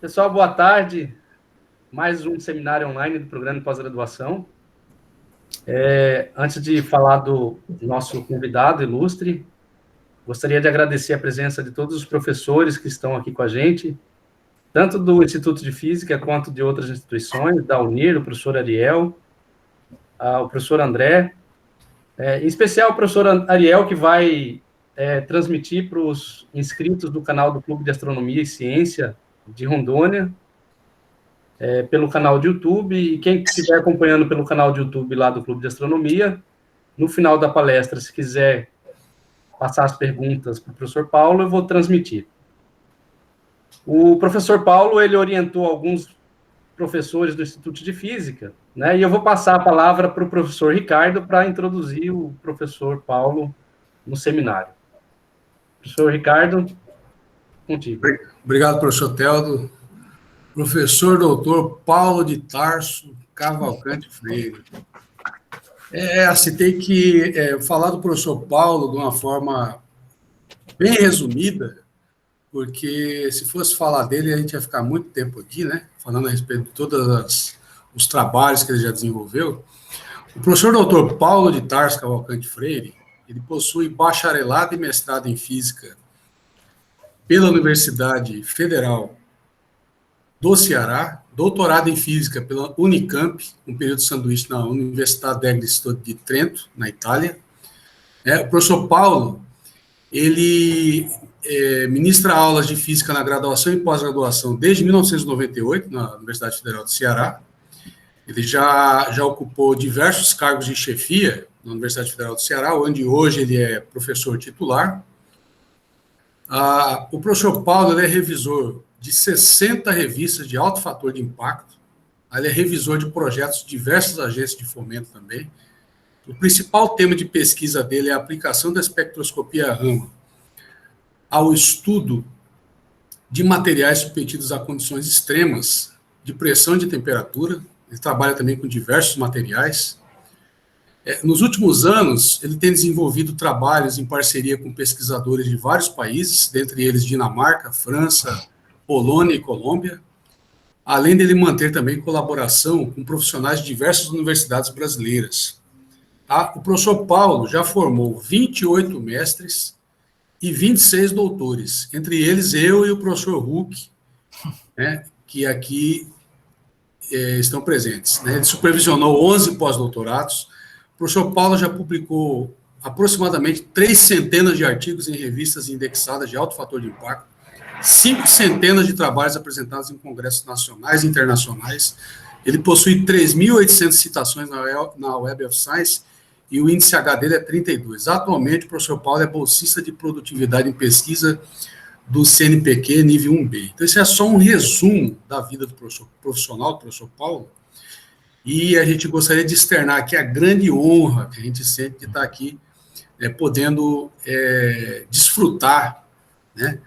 Pessoal, boa tarde. Mais um seminário online do programa de pós-graduação. Antes de falar do nosso convidado ilustre, gostaria de agradecer a presença de todos os professores que estão aqui com a gente, tanto do Instituto de Física quanto de outras instituições, da UNIR, o professor Ariel, o professor André, em especial o professor Ariel, que vai transmitir para os inscritos do canal do Clube de Astronomia e Ciência de Rondônia, pelo canal de YouTube, e quem estiver acompanhando pelo canal de YouTube lá do Clube de Astronomia, no final da palestra, se quiser passar as perguntas para o professor Paulo, eu vou transmitir. O professor Paulo, ele orientou alguns professores do Instituto de Física, né, e eu vou passar a palavra para o professor Ricardo para introduzir o professor Paulo no seminário. Professor Ricardo, contigo. Obrigado, professor Teldo. Professor doutor Paulo de Tarso Cavalcante Freire. Tem que falar do professor Paulo de uma forma bem resumida, porque se fosse falar dele, a gente ia ficar muito tempo aqui, né? Falando a respeito de todos os trabalhos que ele já desenvolveu. O professor doutor Paulo de Tarso Cavalcante Freire, ele possui bacharelado e mestrado em Física pela Universidade Federal do Ceará, doutorado em Física pela Unicamp, um período de sanduíche na Universidade degli Studi de Trento, na Itália. O professor Paulo, ele ministra aulas de Física na graduação e pós-graduação desde 1998, na Universidade Federal do Ceará. Ele já ocupou diversos cargos de chefia na Universidade Federal do Ceará, onde hoje ele é professor titular. O professor Paulo ele é revisor de 60 revistas de alto fator de impacto. Ele é revisor de projetos de diversas agências de fomento também. O principal tema de pesquisa dele é a aplicação da espectroscopia Raman ao estudo de materiais submetidos a condições extremas de pressão e de temperatura. Ele trabalha também com diversos materiais. Nos últimos anos, ele tem desenvolvido trabalhos em parceria com pesquisadores de vários países, dentre eles Dinamarca, França, Polônia e Colômbia, além dele manter também colaboração com profissionais de diversas universidades brasileiras. O professor Paulo já formou 28 mestres e 26 doutores, entre eles eu e o professor Huck, né, que aqui estão presentes. Né? Ele supervisionou 11 pós-doutorados. O professor Paulo já publicou aproximadamente 3 centenas de artigos em revistas indexadas de alto fator de impacto, 5 centenas de trabalhos apresentados em congressos nacionais e internacionais. Ele possui 3.800 citações na Web of Science e o índice H dele é 32. Atualmente, o professor Paulo é bolsista de produtividade em pesquisa do CNPq nível 1B. Então, esse é só um resumo da vida do profissional do professor Paulo, e a gente gostaria de externar aqui a grande honra que a gente sente de estar aqui, podendo desfrutar, né,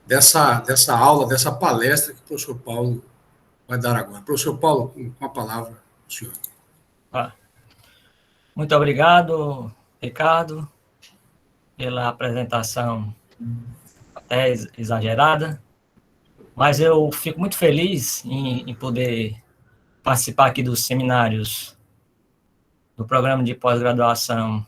dessa aula, dessa palestra que o professor Paulo vai dar agora. Professor Paulo, com a palavra, o senhor. Muito obrigado, Ricardo, pela apresentação até exagerada, mas eu fico muito feliz em poder participar aqui dos seminários do programa de pós-graduação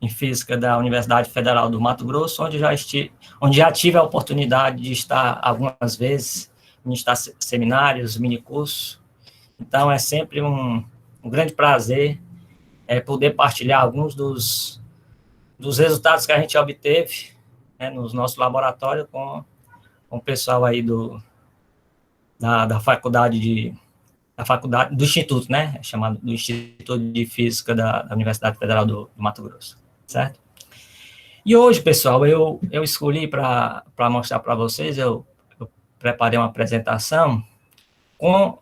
em Física da Universidade Federal do Mato Grosso, onde já tive a oportunidade de estar algumas vezes, ministrar seminários, minicursos. Então, é sempre um grande prazer poder partilhar alguns dos resultados que a gente obteve, né, nos nossos laboratórios com o pessoal aí da faculdade do Instituto, né, chamado do Instituto de Física da Universidade Federal do Mato Grosso, certo? E hoje, pessoal, eu escolhi para mostrar para vocês, eu preparei uma apresentação com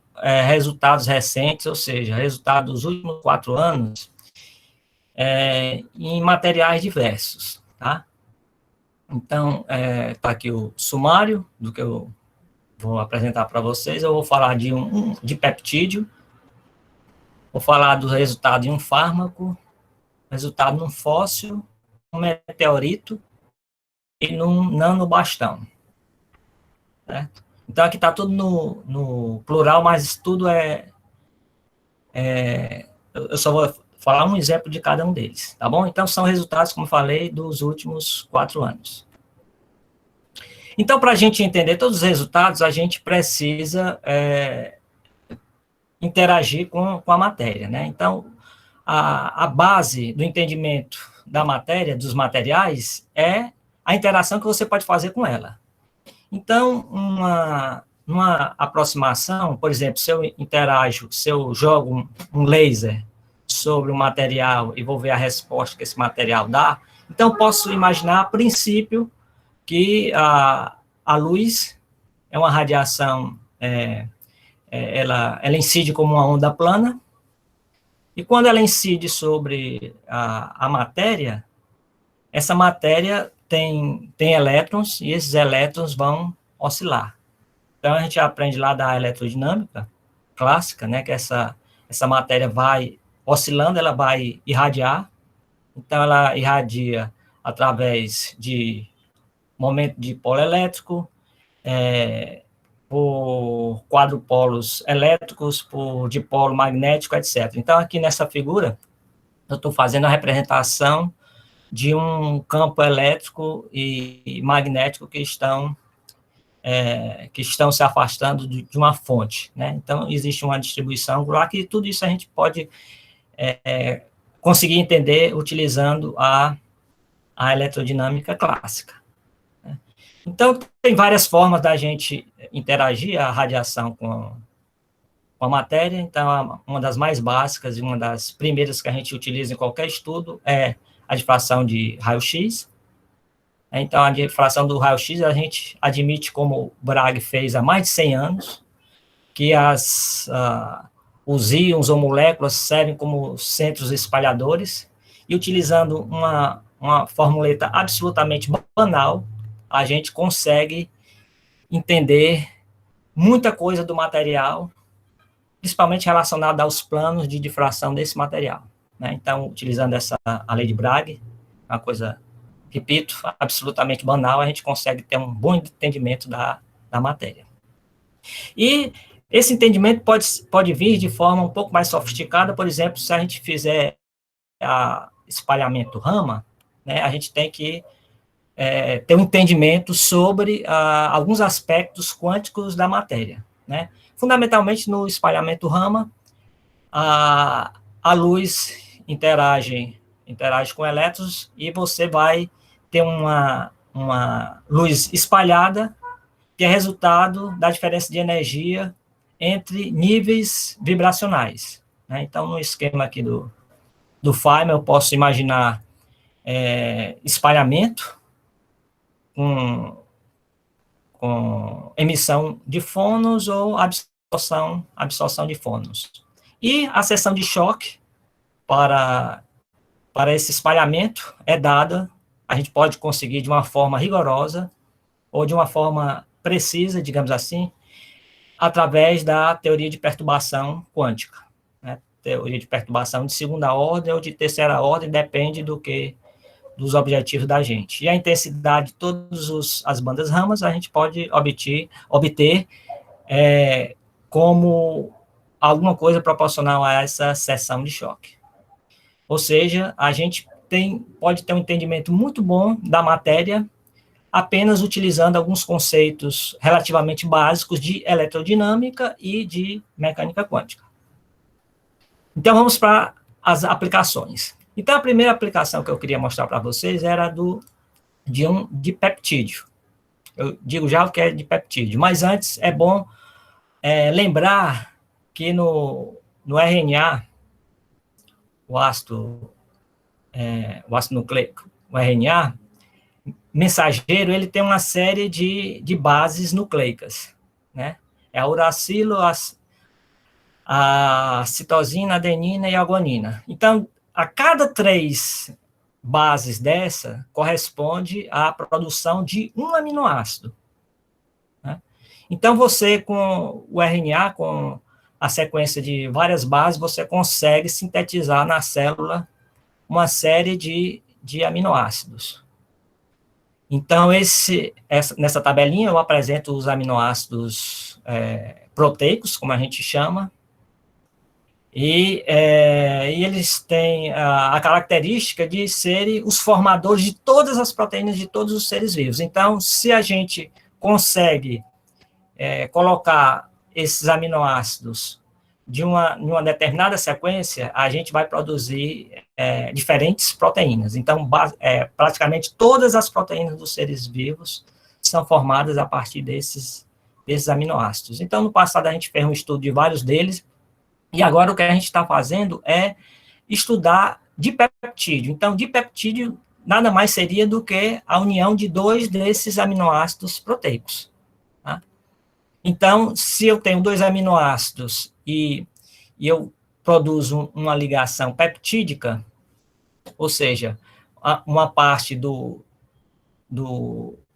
resultados recentes, ou seja, resultados dos últimos 4 anos, em materiais diversos, tá? Então, está aqui o sumário do que eu vou apresentar para vocês. Eu vou falar de peptídeo, vou falar do resultado de um fármaco, resultado num fóssil, num meteorito e num nanobastão, certo? Então, aqui está tudo no plural, mas tudo eu só vou falar um exemplo de cada um deles, tá bom? Então, são resultados, como falei, dos últimos 4 anos. Então, para a gente entender todos os resultados, a gente precisa interagir com a matéria, né? Então, a base do entendimento da matéria, dos materiais, é a interação que você pode fazer com ela. Então, numa aproximação, por exemplo, se eu jogo um laser sobre um material e vou ver a resposta que esse material dá, então posso imaginar, a princípio, que a luz é uma radiação, ela incide como uma onda plana, e quando ela incide sobre a matéria, essa matéria tem elétrons, e esses elétrons vão oscilar. Então, a gente aprende lá da eletrodinâmica clássica, né, que essa matéria vai oscilando, ela vai irradiar. Então, ela irradia através de momento de polo elétrico, por quadrupolos elétricos, por dipolo magnético, etc. Então, aqui nessa figura, eu estou fazendo a representação de um campo elétrico e magnético que estão se afastando de uma fonte, né? Então, existe uma distribuição lá que tudo isso a gente pode conseguir entender utilizando a eletrodinâmica clássica, né? Então, tem várias formas da gente interagir a radiação com a matéria. Então, uma das mais básicas e uma das primeiras que a gente utiliza em qualquer estudo é a difração de raio-x. Então, a difração do raio-x a gente admite, como o Bragg fez há mais de 100 anos, que os íons ou moléculas servem como centros espalhadores, e utilizando uma formuleta absolutamente banal, a gente consegue entender muita coisa do material, principalmente relacionada aos planos de difração desse material, né? Então, utilizando a lei de Bragg, uma coisa, repito, absolutamente banal, a gente consegue ter um bom entendimento da matéria. E esse entendimento pode vir de forma um pouco mais sofisticada. Por exemplo, se a gente fizer espalhamento Raman, né, a gente tem que ter um entendimento sobre alguns aspectos quânticos da matéria, né? Fundamentalmente, no espalhamento Raman, a luz interage com elétrons, e você vai ter uma luz espalhada, que é resultado da diferença de energia entre níveis vibracionais, né? Então, no esquema aqui do Feynman, eu posso imaginar espalhamento com emissão de fônons ou absorção de fônons. E a seção de choque para esse espalhamento é dada, a gente pode conseguir de uma forma rigorosa ou de uma forma precisa, digamos assim, através da teoria de perturbação quântica, né? Teoria de perturbação de segunda ordem ou de terceira ordem, depende dos objetivos da gente. E a intensidade de todas as bandas Raman a gente pode obter como alguma coisa proporcional a essa seção de choque. Ou seja, a gente pode ter um entendimento muito bom da matéria apenas utilizando alguns conceitos relativamente básicos de eletrodinâmica e de mecânica quântica. Então, vamos para as aplicações. Então, a primeira aplicação que eu queria mostrar para vocês era de peptídeo. Eu digo já o que é de peptídeo, mas antes é bom lembrar que no RNA, o ácido nucleico, o RNA mensageiro, ele tem uma série de bases nucleicas, né? É a uracilo, a citosina, a adenina e a guanina. Então, a cada 3 bases dessa, corresponde à produção de um aminoácido, né? Então, você, com o RNA, com a sequência de várias bases, você consegue sintetizar na célula uma série de aminoácidos. Então, nessa tabelinha eu apresento os aminoácidos proteicos, como a gente chama, e eles têm a característica de serem os formadores de todas as proteínas de todos os seres vivos. Então, se a gente consegue colocar esses aminoácidos de uma determinada sequência, a gente vai produzir diferentes proteínas. Então, praticamente todas as proteínas dos seres vivos são formadas a partir desses aminoácidos. Então, no passado, a gente fez um estudo de vários deles, e agora o que a gente está fazendo é estudar dipeptídeo. Então, dipeptídeo nada mais seria do que a união de 2 desses aminoácidos proteicos. Tá? Então, se eu tenho 2 aminoácidos e eu produzo uma ligação peptídica, ou seja, uma parte do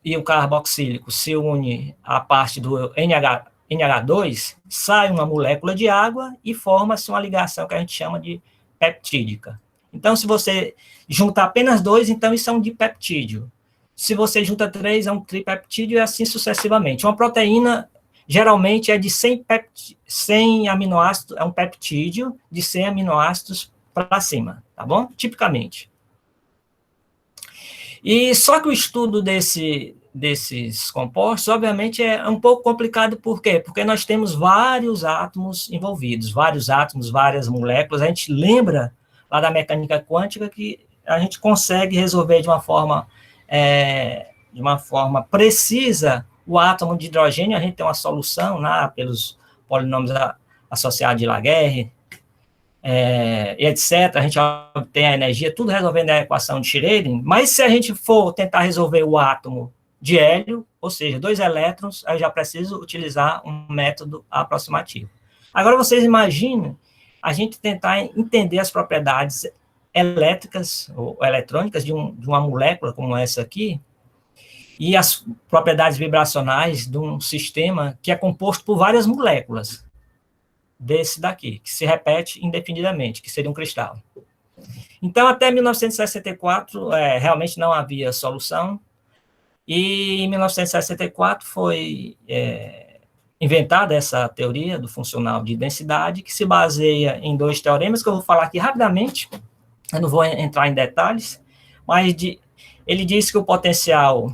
íon carboxílico se une à parte do NH2, sai uma molécula de água e forma-se uma ligação que a gente chama de peptídica. Então, se você junta apenas 2, então isso é um dipeptídeo. Se você junta 3, é um tripeptídeo e assim sucessivamente. Uma proteína, geralmente, é de 100 aminoácidos, é um peptídeo de 100 aminoácidos para cima, tá bom? Tipicamente. E só que o estudo desses compostos, obviamente, é um pouco complicado, por quê? Porque nós temos vários átomos envolvidos, vários átomos, várias moléculas. A gente lembra lá da mecânica quântica que a gente consegue resolver de uma forma precisa o átomo de hidrogênio. A gente tem uma solução lá pelos polinômios associados de Laguerre, etc. A gente obtém a energia, tudo resolvendo a equação de Schrödinger. Mas se a gente for tentar resolver o átomo de hélio, ou seja, 2 elétrons, aí eu já preciso utilizar um método aproximativo. Agora, vocês imaginem a gente tentar entender as propriedades elétricas ou eletrônicas de uma molécula como essa aqui, e as propriedades vibracionais de um sistema que é composto por várias moléculas desse daqui, que se repete indefinidamente, que seria um cristal. Então, até 1964, realmente não havia solução, e em 1964 foi inventada essa teoria do funcional de densidade, que se baseia em 2 teoremas, que eu vou falar aqui rapidamente, eu não vou entrar em detalhes, mas ele diz que o potencial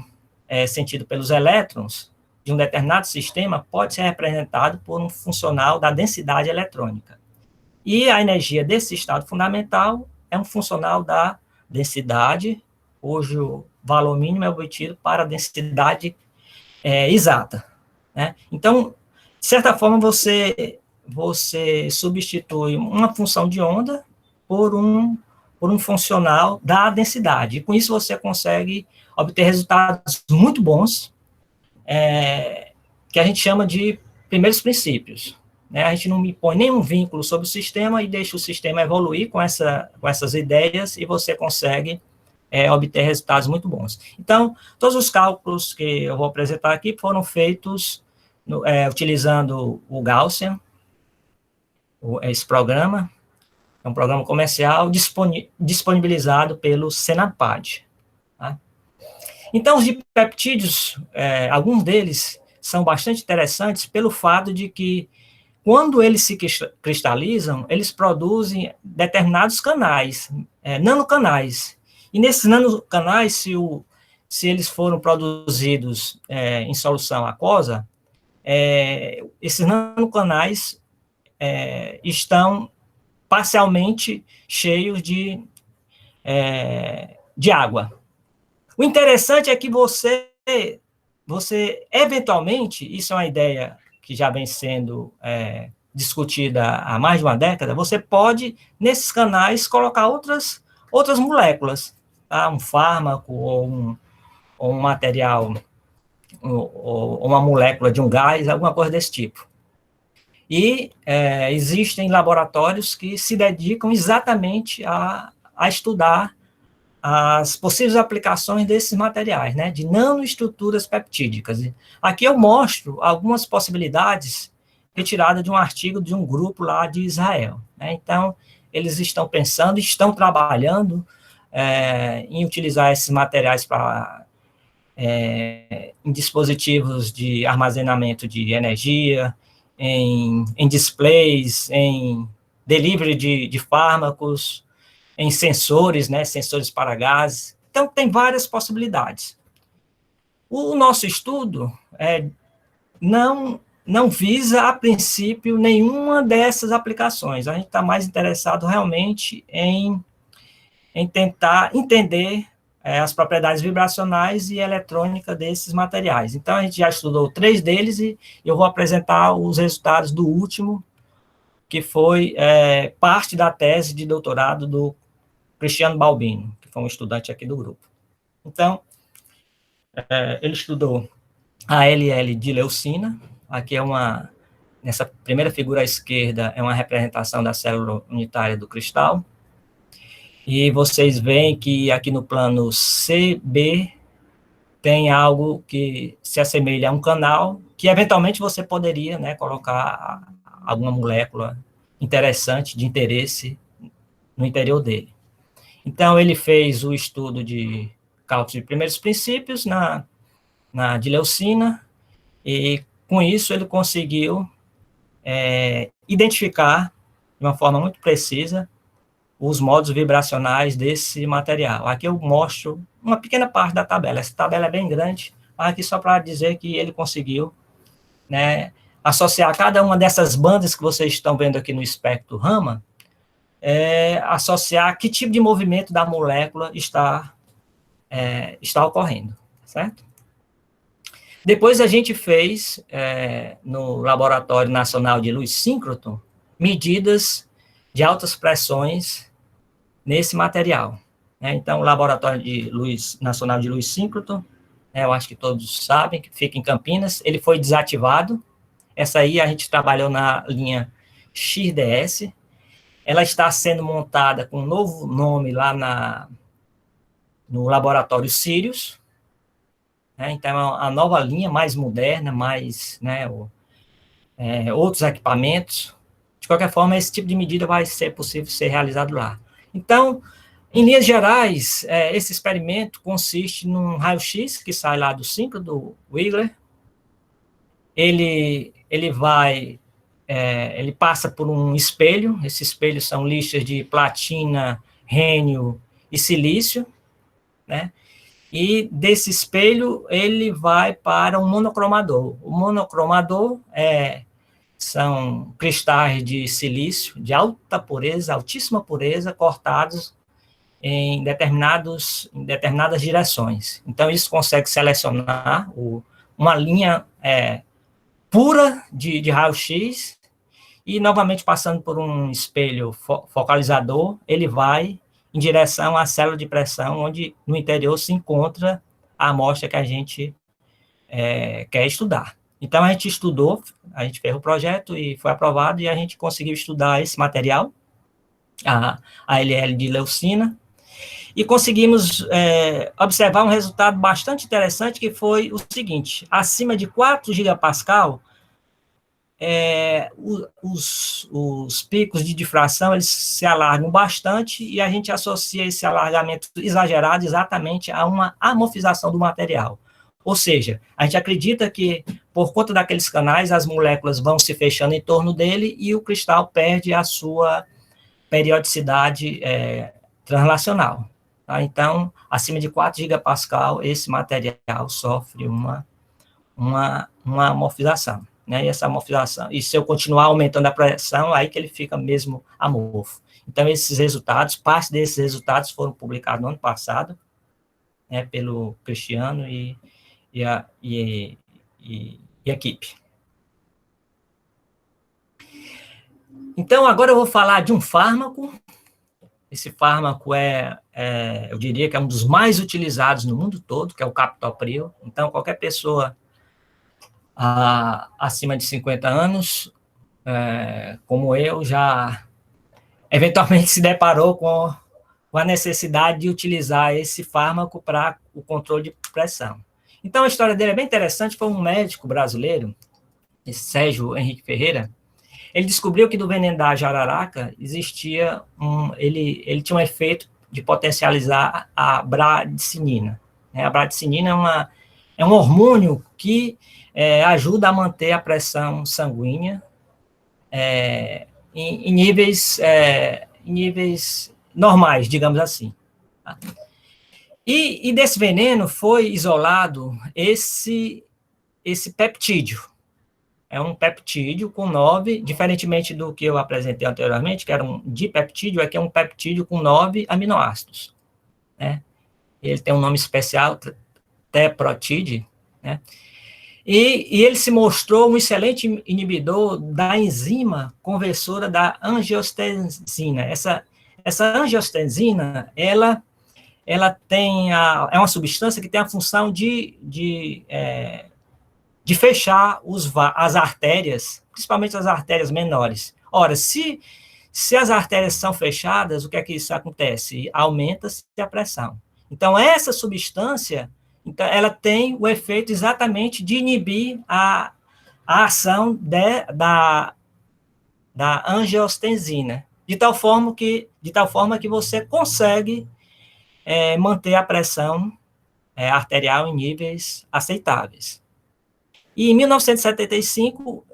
sentido pelos elétrons de um determinado sistema pode ser representado por um funcional da densidade eletrônica. E a energia desse estado fundamental é um funcional da densidade, cujo valor mínimo é obtido para a densidade exata. Né? Então, de certa forma, você substitui uma função de onda por um funcional da densidade. E com isso você consegue obter resultados muito bons, que a gente chama de primeiros princípios. Né? A gente não impõe nenhum vínculo sobre o sistema e deixa o sistema evoluir com essas ideias, e você consegue obter resultados muito bons. Então, todos os cálculos que eu vou apresentar aqui foram feitos utilizando o Gaussian, esse programa. É um programa comercial disponibilizado pelo Senapad. Tá? Então, os dipeptídeos, alguns deles são bastante interessantes pelo fato de que, quando eles se cristalizam, eles produzem determinados canais, nanocanais. E nesses nanocanais, se eles foram produzidos em solução aquosa, esses nanocanais estão parcialmente cheios de água. O interessante é que você eventualmente, isso é uma ideia que já vem sendo discutida há mais de uma década, você pode, nesses canais, colocar outras moléculas, tá? Um fármaco ou um material, ou uma molécula de um gás, alguma coisa desse tipo. E existem laboratórios que se dedicam exatamente a estudar as possíveis aplicações desses materiais, né, de nanoestruturas peptídicas. Aqui eu mostro algumas possibilidades retiradas de um artigo de um grupo lá de Israel. Né? Então, eles estão trabalhando em utilizar esses materiais para em dispositivos de armazenamento de energia, em displays, em delivery de fármacos, em sensores, né, sensores para gases. Então, tem várias possibilidades. O nosso estudo não visa, a princípio, nenhuma dessas aplicações. A gente está mais interessado realmente em tentar entender as propriedades vibracionais e eletrônicas desses materiais. Então, a gente já estudou 3 deles e eu vou apresentar os resultados do último, que foi parte da tese de doutorado do Cristiano Balbino, que foi um estudante aqui do grupo. Então, ele estudou a LL de leucina. Aqui nessa primeira figura à esquerda, é uma representação da célula unitária do cristal. E vocês veem que aqui no plano CB tem algo que se assemelha a um canal, que eventualmente você poderia, né, colocar alguma molécula interessante, de interesse, no interior dele. Então, ele fez o estudo de cálculo de primeiros princípios de leucina, e com isso ele conseguiu identificar, de uma forma muito precisa, os modos vibracionais desse material. Aqui eu mostro uma pequena parte da tabela. Essa tabela é bem grande, mas aqui só para dizer que ele conseguiu, né, associar cada uma dessas bandas que vocês estão vendo aqui no espectro Raman, associar que tipo de movimento da molécula está ocorrendo, certo? Depois a gente fez, no Laboratório Nacional de Luz Síncroton, medidas de altas pressões nesse material. Então, o Laboratório Nacional de Luz Síncroton, eu acho que todos sabem, que fica em Campinas, ele foi desativado. Essa aí a gente trabalhou na linha XDS. Ela está sendo montada com um novo nome lá no Laboratório Sirius. Então, é uma nova linha, mais moderna, mais, né, outros equipamentos. De qualquer forma, esse tipo de medida vai ser possível ser realizado lá. Então, em linhas gerais, esse experimento consiste num raio-x que sai lá do síncrono do Wigler. Ele passa por um espelho. Esses espelhos são lixas de platina, rênio e silício, né? E desse espelho ele vai para um monocromador. O monocromador são cristais de silício de alta pureza, altíssima pureza, cortados em determinadas direções. Então, isso consegue selecionar uma linha pura de raio-x, e, novamente, passando por um espelho focalizador, ele vai em direção à célula de pressão, onde no interior se encontra a amostra que a gente quer estudar. Então, a gente fez o projeto e foi aprovado, e a gente conseguiu estudar esse material, a LL de leucina, e conseguimos observar um resultado bastante interessante, que foi o seguinte: acima de 4 gigapascal, os picos de difração eles se alargam bastante, e a gente associa esse alargamento exagerado exatamente a uma amorfização do material. Ou seja, a gente acredita que, por conta daqueles canais, as moléculas vão se fechando em torno dele e o cristal perde a sua periodicidade translacional. Tá? Então, acima de 4 gigapascal, esse material sofre uma amorfização. Né? E essa amorfização, e se eu continuar aumentando a pressão, aí que ele fica mesmo amorfo. Então, esses resultados, parte desses resultados foram publicados no ano passado, né, pelo Cristiano e a equipe. Então, agora eu vou falar de um fármaco. Esse fármaco eu diria que é um dos mais utilizados no mundo todo, que é o captopril. Então, qualquer pessoa acima de 50 anos, como eu, já eventualmente se deparou com a necessidade de utilizar esse fármaco para o controle de pressão. Então, a história dele é bem interessante. Foi um médico brasileiro, Sérgio Henrique Ferreira. Ele descobriu que do veneno da jararaca existia ele tinha um efeito de potencializar a bradicinina. A bradicinina é um hormônio que ajuda a manter a pressão sanguínea em níveis normais, digamos assim. Tá? E desse veneno foi isolado esse peptídeo. É um peptídeo com 9, diferentemente do que eu apresentei anteriormente, que era um dipeptídeo, aqui é um peptídeo com 9 aminoácidos. Né? Ele tem um nome especial, teprotide, né? E ele se mostrou um excelente inibidor da enzima conversora da angiostensina. Essa angiostensina, ela é uma substância que tem a função de fechar as artérias, principalmente as artérias menores. Ora, se as artérias são fechadas, o que é que isso acontece? Aumenta-se a pressão. Então, essa substância, então, ela tem o efeito exatamente de inibir a ação da angiostensina, de tal forma que você consegue manter a pressão arterial em níveis aceitáveis. E em 1975,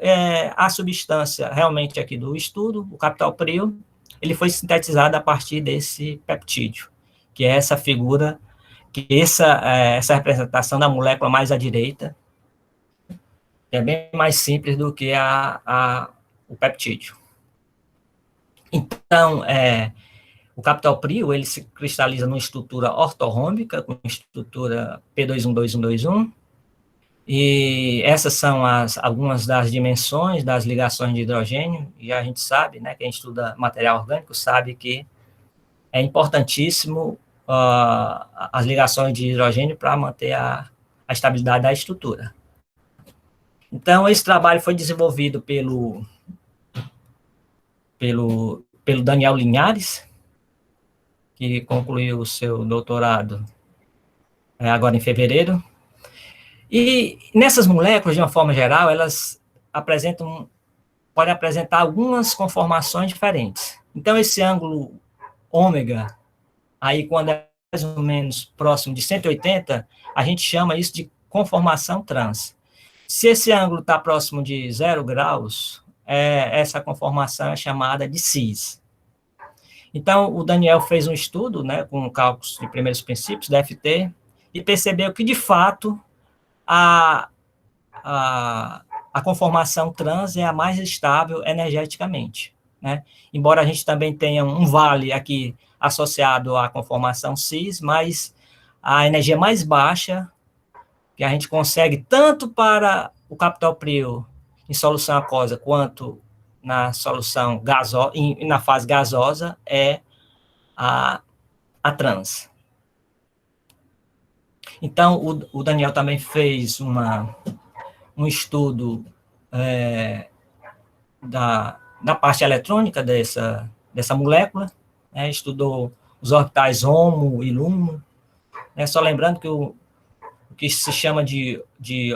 a substância realmente aqui do estudo, o captopril, ele foi sintetizado a partir desse peptídeo, que é essa figura, que essa representação da molécula mais à direita, que é bem mais simples do que o peptídeo. Então, o captopril, ele se cristaliza numa estrutura ortorrômbica, com estrutura P21221, e essas são algumas das dimensões das ligações de hidrogênio, e a gente sabe, né, quem estuda material orgânico sabe que é importantíssimo as ligações de hidrogênio para manter a estabilidade da estrutura. Então, esse trabalho foi desenvolvido pelo Daniel Linhares, que concluiu o seu doutorado agora em fevereiro. E nessas moléculas, de uma forma geral, elas podem apresentar algumas conformações diferentes. Então, esse ângulo ômega, aí quando é mais ou menos próximo de 180, a gente chama isso de conformação trans. Se esse ângulo está próximo de 0 graus, essa conformação é chamada de cis. Então, o Daniel fez um estudo, né, com cálculos de primeiros princípios, DFT, e percebeu que, de fato, a conformação trans é a mais estável energeticamente, né? Embora a gente também tenha um vale aqui associado à conformação cis, mas a energia mais baixa que a gente consegue tanto para o captopril em solução aquosa quanto na solução gasosa, na fase gasosa, é a trans. Então, o Daniel também fez um estudo da parte eletrônica dessa molécula, né, estudou os orbitais HOMO e LUMO, né, só lembrando que o que se chama de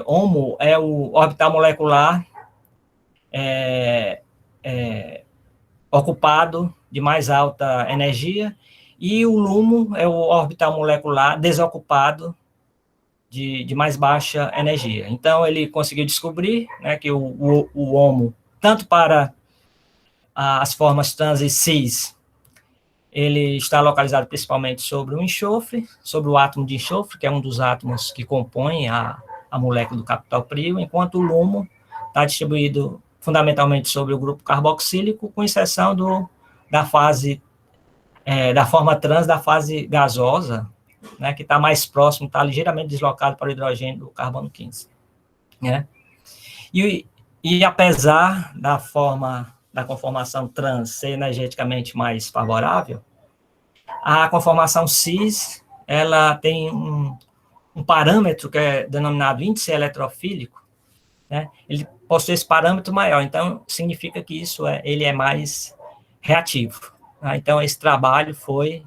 HOMO é o orbital molecular ocupado de mais alta energia, e o LUMO é o orbital molecular desocupado de mais baixa energia. Então, ele conseguiu descobrir, né, que o HOMO, tanto para as formas trans e cis, ele está localizado principalmente sobre o enxofre, sobre o átomo de enxofre, que é um dos átomos que compõem a molécula do captopril, enquanto o LUMO está distribuído fundamentalmente sobre o grupo carboxílico, com exceção da forma trans da fase gasosa, né, que está mais próximo, está ligeiramente deslocado para o hidrogênio do carbono 15. Né? E apesar da conformação trans ser energeticamente mais favorável, a conformação cis, ela tem um parâmetro que é denominado índice eletrofílico, né? Ele possui esse parâmetro maior, então significa que ele é mais reativo. Tá? Então, esse trabalho foi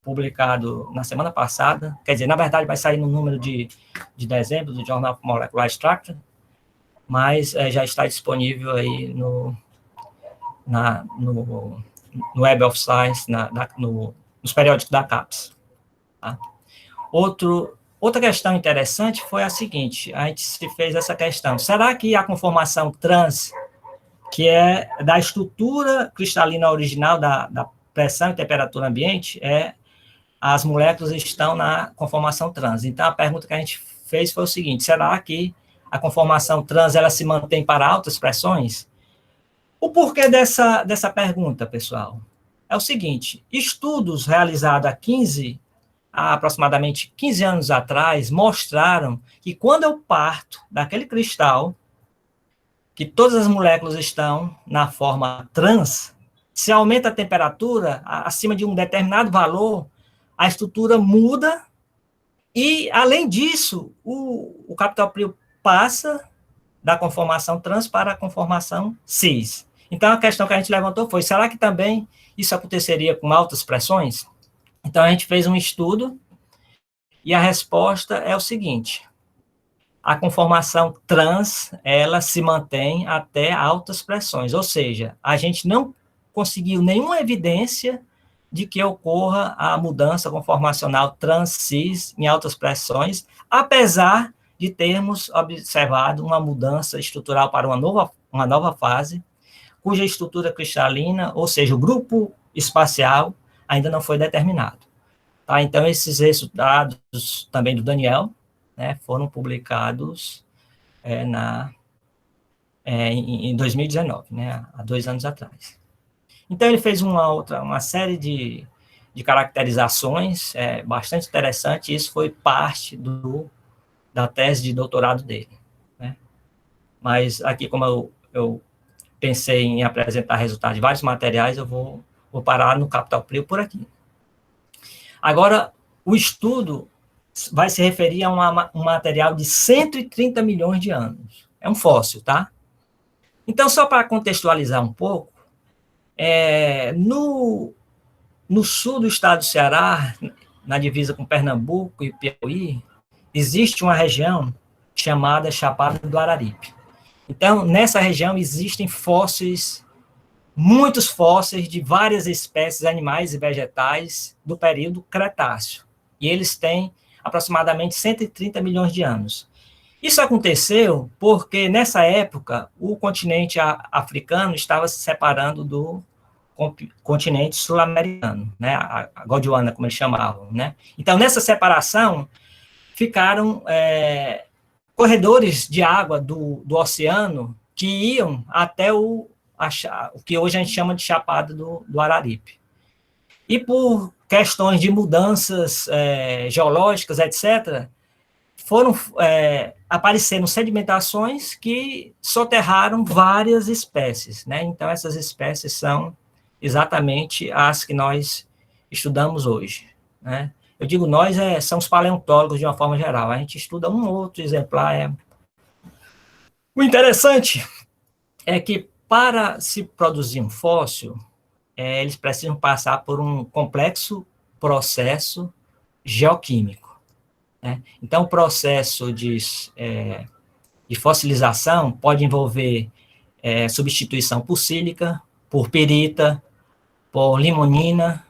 publicado na semana passada, quer dizer, na verdade vai sair no número de dezembro do Journal of Molecular Structure, mas já está disponível aí no Web of Science, nos periódicos da CAPES. Tá? Outro Outra questão interessante foi a seguinte, a gente se fez essa questão, será que a conformação trans, que é da estrutura cristalina original da pressão e temperatura ambiente, as moléculas estão na conformação trans. Então, a pergunta que a gente fez foi o seguinte, será que a conformação trans, ela se mantém para altas pressões? O porquê dessa pergunta, pessoal? É o seguinte, estudos realizados há aproximadamente 15 anos atrás, mostraram que quando eu parto daquele cristal, que todas as moléculas estão na forma trans, se aumenta a temperatura acima de um determinado valor, a estrutura muda e, além disso, o capital Prio passa da conformação trans para a conformação cis. Então, a questão que a gente levantou foi, será que também isso aconteceria com altas pressões? Então, a gente fez um estudo e a resposta é o seguinte, a conformação trans, ela se mantém até altas pressões, ou seja, a gente não conseguiu nenhuma evidência de que ocorra a mudança conformacional trans-cis em altas pressões, apesar de termos observado uma mudança estrutural para uma nova fase, cuja estrutura cristalina, ou seja, o grupo espacial, ainda não foi determinado. Tá? Então, esses resultados também do Daniel, né, foram publicados em 2019, né, há 2 anos atrás. Então, ele fez uma série de caracterizações bastante interessante, e isso foi parte da tese de doutorado dele. Né? Mas aqui, como eu pensei em apresentar resultados de vários materiais, eu vou parar no capital Prio por aqui. Agora, o estudo vai se referir a um material de 130 milhões de anos. É um fóssil, tá? Então, só para contextualizar um pouco, no sul do estado do Ceará, na divisa com Pernambuco e Piauí, existe uma região chamada Chapada do Araripe. Então, nessa região existem muitos fósseis de várias espécies animais e vegetais do período Cretáceo. E eles têm aproximadamente 130 milhões de anos. Isso aconteceu porque, nessa época, o continente africano estava se separando do continente sul-americano, né, a Gondwana, como eles chamavam. Né? Então, nessa separação, ficaram corredores de água do oceano que iam até o que hoje a gente chama de Chapada do Araripe. E por questões de mudanças geológicas, etc., foram aparecendo sedimentações que soterraram várias espécies. Né? Então, essas espécies são exatamente as que nós estudamos hoje. Né? Eu digo nós, são os paleontólogos de uma forma geral. A gente estuda um outro exemplar. O interessante é que, para se produzir um fóssil, eles precisam passar por um complexo processo geoquímico. Né? Então, o processo de fossilização pode envolver substituição por sílica, por pirita, por limonina,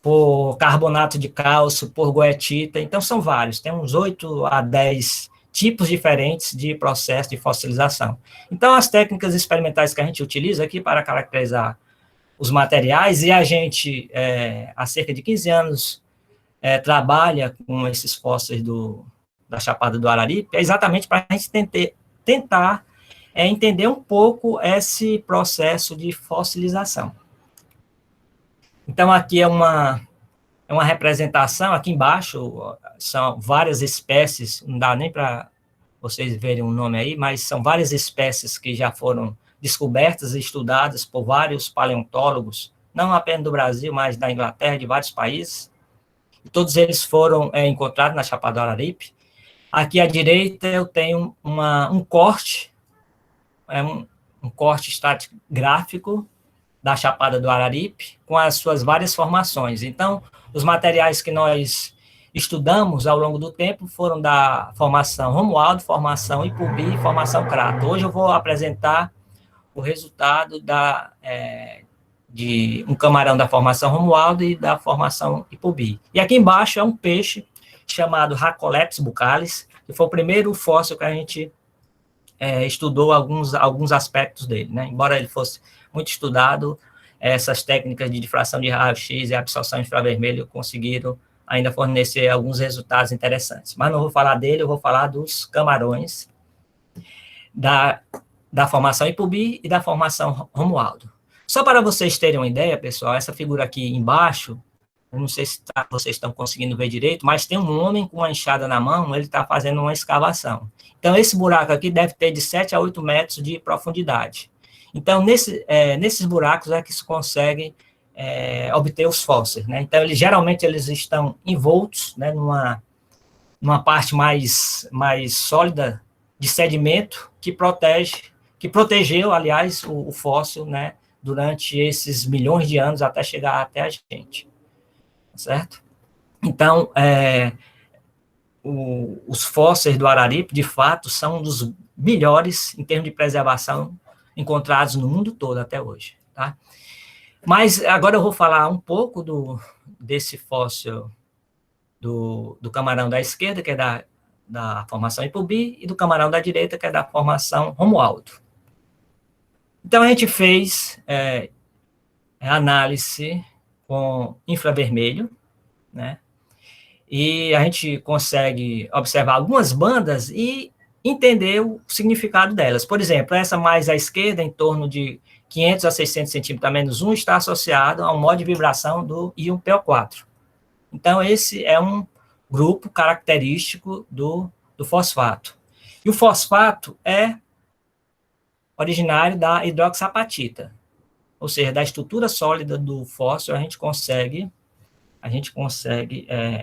por carbonato de cálcio, por goetita. Então, são vários, tem uns 8 a 10 tipos diferentes de processo de fossilização. Então, as técnicas experimentais que a gente utiliza aqui para caracterizar os materiais, e a gente, há cerca de 15 anos, trabalha com esses fósseis da Chapada do Araripe, é exatamente para a gente tentar entender um pouco esse processo de fossilização. Então, aqui é uma representação, aqui embaixo são várias espécies, não dá nem para vocês verem um nome aí, mas são várias espécies que já foram descobertas e estudadas por vários paleontólogos, não apenas do Brasil, mas da Inglaterra, de vários países. E todos eles foram encontrados na Chapada do Araripe. Aqui à direita eu tenho um corte, um corte estratigráfico da Chapada do Araripe, com as suas várias formações. Então, os materiais que nós estudamos ao longo do tempo foram da formação Romualdo, formação Ipubi e formação Crato. Hoje eu vou apresentar o resultado de um camarão da formação Romualdo e da formação Ipubi. E aqui embaixo é um peixe chamado Rhacolepis buccalis, que foi o primeiro fóssil que a gente estudou alguns aspectos dele, né? Embora ele fosse muito estudado, essas técnicas de difração de raio-x e absorção infravermelho conseguiram ainda fornecer alguns resultados interessantes. Mas não vou falar dele, eu vou falar dos camarões da formação Ipubi e da formação Romualdo. Só para vocês terem uma ideia, pessoal, essa figura aqui embaixo, eu não sei se vocês estão conseguindo ver direito, mas tem um homem com uma enxada na mão, ele está fazendo uma escavação. Então, esse buraco aqui deve ter de 7 a 8 metros de profundidade. Então, nesses buracos é que se consegue obter os fósseis, né? Então, geralmente, eles estão envoltos, né, numa parte mais sólida de sedimento que protegeu, aliás, o fóssil, né, durante esses milhões de anos até chegar até a gente, certo? Então, os fósseis do Araripe, de fato, são um dos melhores em termos de preservação encontrados no mundo todo até hoje, tá? Mas agora eu vou falar um pouco desse fóssil do camarão da esquerda, que é da formação Ipubi, e do camarão da direita, que é da formação Romualdo. Então, a gente fez análise com infravermelho, né? E a gente consegue observar algumas bandas e entender o significado delas. Por exemplo, essa mais à esquerda, em torno de 500 a 600 centímetros a menos 1, está associado a um modo de vibração do íon PO4. Então, esse é um grupo característico do fosfato. E o fosfato é originário da hidroxiapatita, ou seja, da estrutura sólida do fóssil, a gente consegue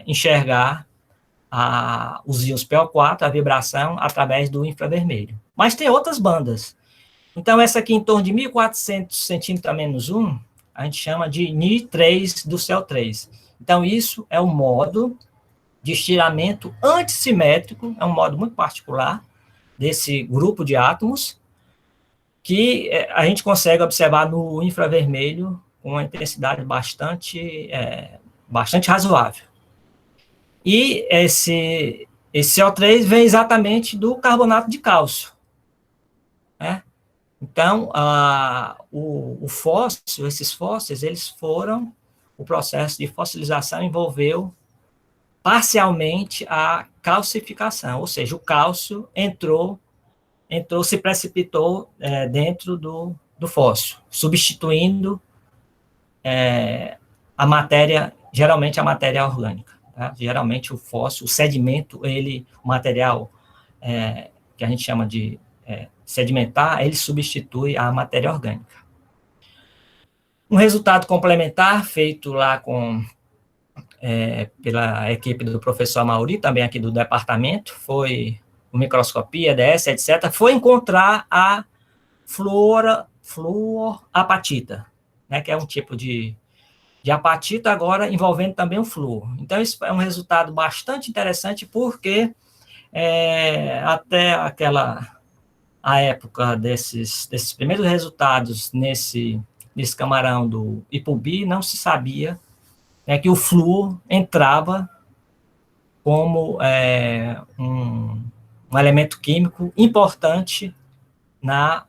enxergar os íons PO4, a vibração, através do infravermelho. Mas tem outras bandas. Então, essa aqui em torno de 1.400 centímetros a menos 1, a gente chama de Ni3 do céu 3. Então, isso é um modo de estiramento antissimétrico, é um modo muito particular desse grupo de átomos, que a gente consegue observar no infravermelho com uma intensidade bastante razoável. E esse CO3 vem exatamente do carbonato de cálcio, né? Então, esses fósseis, o processo de fossilização envolveu parcialmente a calcificação, ou seja, o cálcio se precipitou dentro do fóssil, substituindo a matéria, geralmente a matéria orgânica. Tá? Geralmente o fóssil, o sedimento, o material que a gente chama de sedimentar, ele substitui a matéria orgânica. Um resultado complementar feito lá pela equipe do professor Amauri, também aqui do departamento, foi microscopia, EDS, etc., foi encontrar a fluorapatita, né, que é um tipo de apatita, agora envolvendo também o flúor. Então, isso é um resultado bastante interessante, porque até a época desses primeiros resultados nesse camarão do Ipubi, não se sabia que o flúor entrava como um elemento químico importante na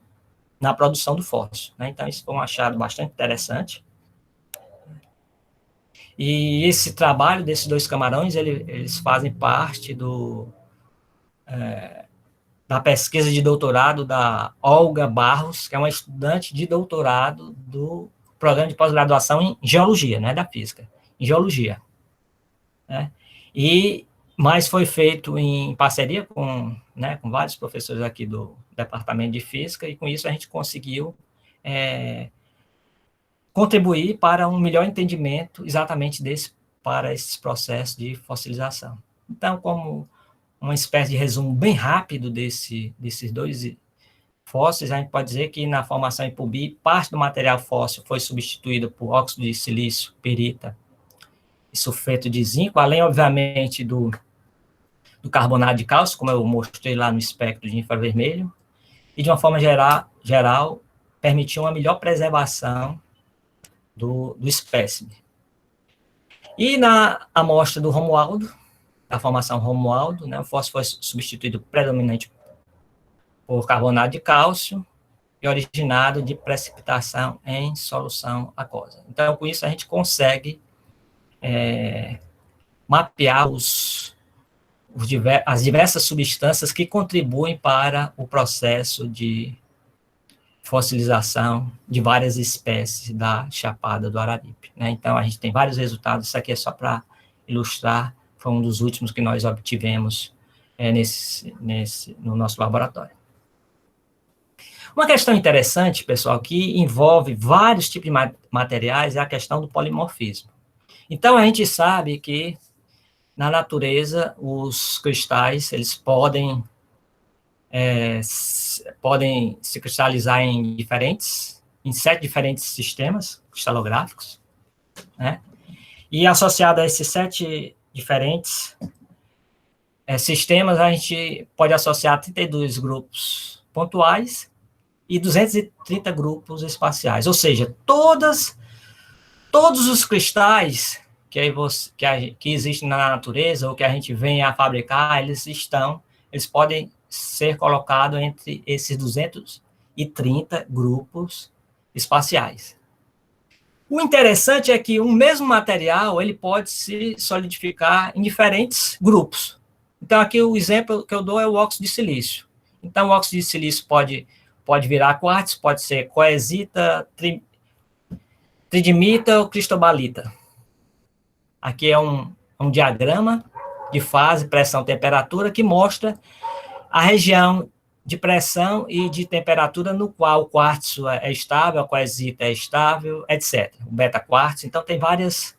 produção do fóssil, né? Então, isso foi um achado bastante interessante. E esse trabalho desses dois camarões, eles fazem parte da pesquisa de doutorado da Olga Barros, que é uma estudante de doutorado do programa de pós-graduação em geologia, né, da física, em geologia, né? Mas foi feito em parceria com vários professores aqui do Departamento de Física, e com isso a gente conseguiu contribuir para um melhor entendimento exatamente para esses processos de fossilização. Então, como uma espécie de resumo bem rápido desses dois fósseis, a gente pode dizer que na formação Ipubi, parte do material fóssil foi substituído por óxido de silício, pirita e sulfeto de zinco, além, obviamente, do carbonato de cálcio, como eu mostrei lá no espectro de infravermelho, e, de uma forma geral permitiu uma melhor preservação do espécime. E na amostra do Romualdo, da formação Romualdo, né? O fósforo foi substituído predominante por carbonato de cálcio e originado de precipitação em solução aquosa. Então, com isso, a gente consegue mapear as diversas substâncias que contribuem para o processo de fossilização de várias espécies da Chapada do Araripe, né? Então, a gente tem vários resultados, isso aqui é só para ilustrar, foi um dos últimos que nós obtivemos no nosso laboratório. Uma questão interessante, pessoal, que envolve vários tipos de materiais é a questão do polimorfismo. Então, a gente sabe que, na natureza, os cristais, eles podem se cristalizar em 7 diferentes sistemas cristalográficos, né? E associado a esses 7 diferentes sistemas, a gente pode associar 32 grupos pontuais e 230 grupos espaciais, ou seja, todos os cristais que existem na natureza, ou que a gente vem a fabricar, eles podem ser colocados entre esses 230 grupos espaciais. O interessante é que um mesmo material, ele pode se solidificar em diferentes grupos. Então, aqui o exemplo que eu dou é o óxido de silício. Então, o óxido de silício pode virar quartzo, pode ser coesita, tridimita ou cristobalita. Aqui é um diagrama de fase, pressão, temperatura, que mostra a região de pressão e de temperatura no qual o quartzo é estável, a coesita é estável, etc. O beta-quartzo, então tem várias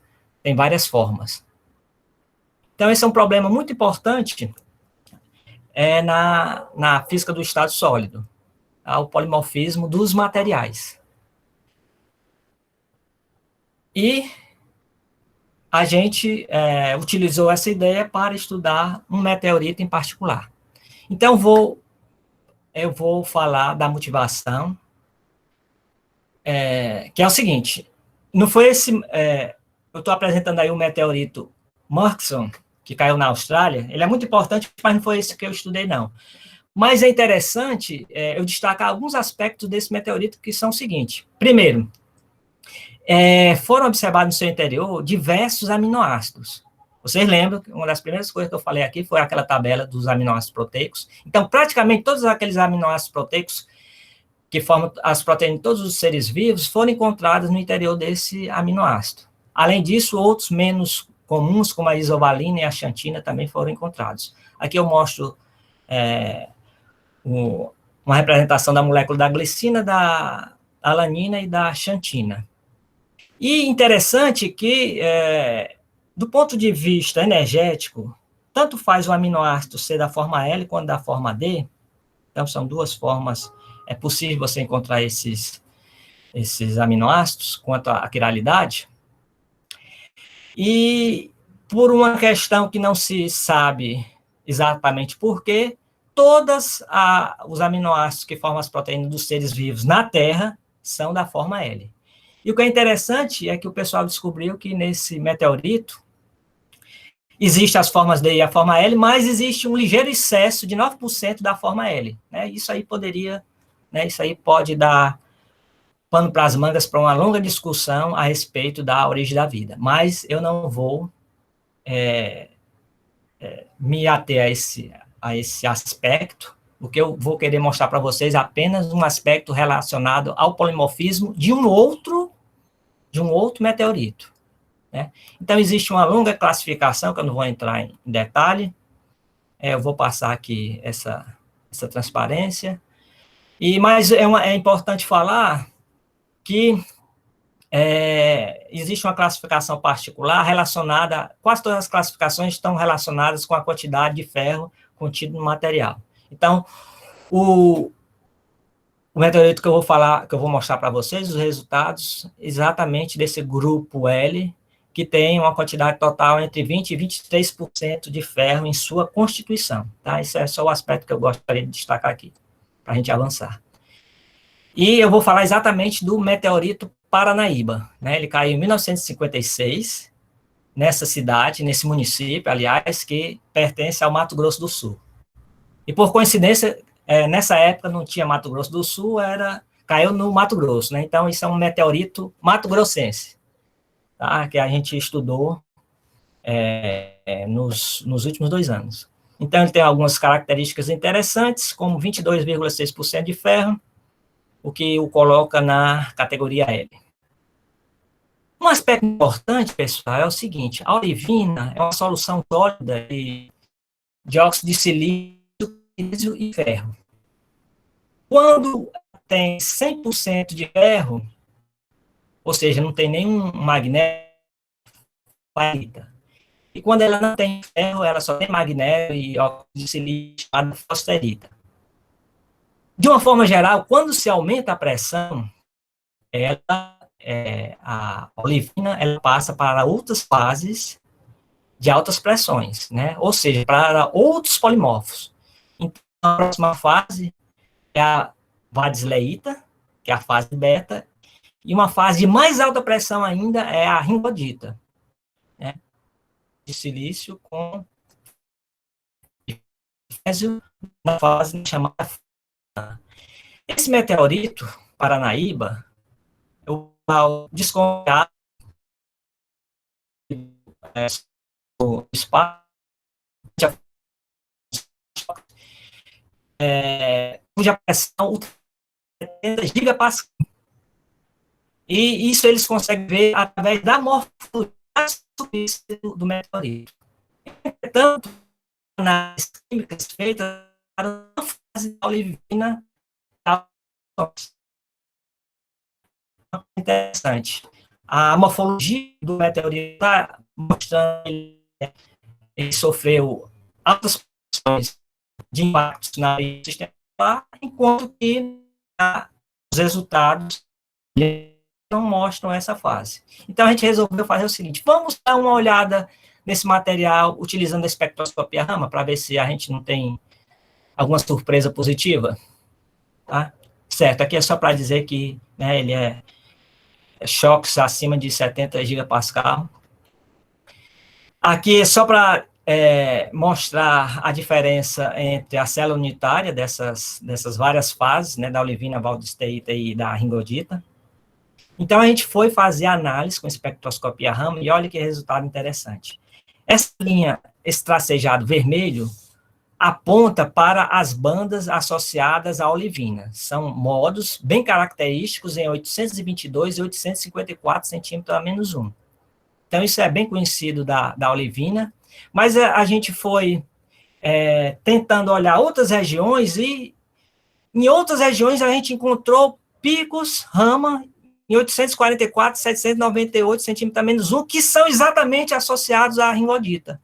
formas. Então, esse é um problema muito importante na física do estado sólido, o polimorfismo dos materiais. E a gente utilizou essa ideia para estudar um meteorito em particular. Então, eu vou falar da motivação, que é o seguinte, não foi eu estou apresentando aí o meteorito Murchison, que caiu na Austrália, ele é muito importante, mas não foi esse que eu estudei, não. Mas é interessante eu destacar alguns aspectos desse meteorito, que são o seguinte. Primeiro, foram observados no seu interior diversos aminoácidos. Vocês lembram que uma das primeiras coisas que eu falei aqui foi aquela tabela dos aminoácidos proteicos. Então, praticamente todos aqueles aminoácidos proteicos que formam as proteínas de todos os seres vivos foram encontrados no interior desse aminoácido. Além disso, outros menos comuns, como a isovalina e a xantina, também foram encontrados. Aqui eu mostro uma representação da molécula da glicina, da alanina e da xantina. E interessante que, do ponto de vista energético, tanto faz o aminoácido ser da forma L quanto da forma D, então são duas formas, é possível você encontrar esses aminoácidos quanto à quiralidade, e por uma questão que não se sabe exatamente por quê, todos os aminoácidos que formam as proteínas dos seres vivos na Terra são da forma L. E o que é interessante é que o pessoal descobriu que nesse meteorito existem as formas D e a forma L, mas existe um ligeiro excesso de 9% da forma L, né? Isso aí pode dar pano para as mangas para uma longa discussão a respeito da origem da vida. Mas eu não vou me ater a esse aspecto. O que eu vou querer mostrar para vocês é apenas um aspecto relacionado ao polimorfismo de um outro meteorito, né? Então, existe uma longa classificação, que eu não vou entrar em detalhe, eu vou passar aqui essa transparência, mas é importante falar que existe uma classificação particular relacionada, quase todas as classificações estão relacionadas com a quantidade de ferro contido no material. Então, o meteorito que eu vou mostrar para vocês, os resultados exatamente desse grupo L, que tem uma quantidade total entre 20% e 23% de ferro em sua constituição, tá? Esse é só o aspecto que eu gostaria de destacar aqui, para a gente avançar. E eu vou falar exatamente do meteorito Paranaíba, né? Ele caiu em 1956, nessa cidade, nesse município, aliás, que pertence ao Mato Grosso do Sul. E, por coincidência, nessa época não tinha Mato Grosso do Sul, caiu no Mato Grosso, né? Então, isso é um meteorito mato-grossense, tá? Que a gente estudou nos últimos 2 anos. Então, ele tem algumas características interessantes, como 22,6% de ferro, o que o coloca na categoria L. Um aspecto importante, pessoal, é o seguinte: a olivina é uma solução sólida de dióxido de silício e ferro. Quando tem 100% de ferro, ou seja, não tem nenhum magnésio, e quando ela não tem ferro, ela só tem magnésio e óxido de silício, chamado fosferita. De uma forma geral, quando se aumenta a pressão, a olivina ela passa para outras fases de altas pressões, né? Ou seja, para outros polimorfos. Então, a próxima fase é a vadisleíta, que é a fase beta, e uma fase de mais alta pressão ainda é a ringodita, né? De silício com magnésio na fase chamada. Esse meteorito, Paranaíba, ao desconfiar o espaço, cuja pressão 70 gigapascal. E isso eles conseguem ver através da morfologia do meteorito. Entretanto, nas químicas feitas para a fase da olivina, interessante. A morfologia do meteorito está mostrando que ele sofreu altas pressões de impactos na sistema solar, enquanto que os resultados não mostram essa fase. Então, a gente resolveu fazer o seguinte: vamos dar uma olhada nesse material utilizando a espectroscopia Raman para ver se a gente não tem alguma surpresa positiva. Tá? Certo, aqui é só para dizer que, né, ele é choques acima de 70 gigapascal. Aqui é só para mostrar a diferença entre a célula unitária dessas várias fases, né, da olivina, valdisteíta e da ringodita. Então, a gente foi fazer análise com espectroscopia Raman e olha que resultado interessante. Essa linha, esse tracejado vermelho, aponta para as bandas associadas à olivina. São modos bem característicos em 822 e 854 centímetros a menos 1. Então, isso é bem conhecido da olivina, mas a gente foi tentando olhar outras regiões e em outras regiões a gente encontrou picos Raman em 844, 798 centímetros a menos 1, que são exatamente associados à ringodita.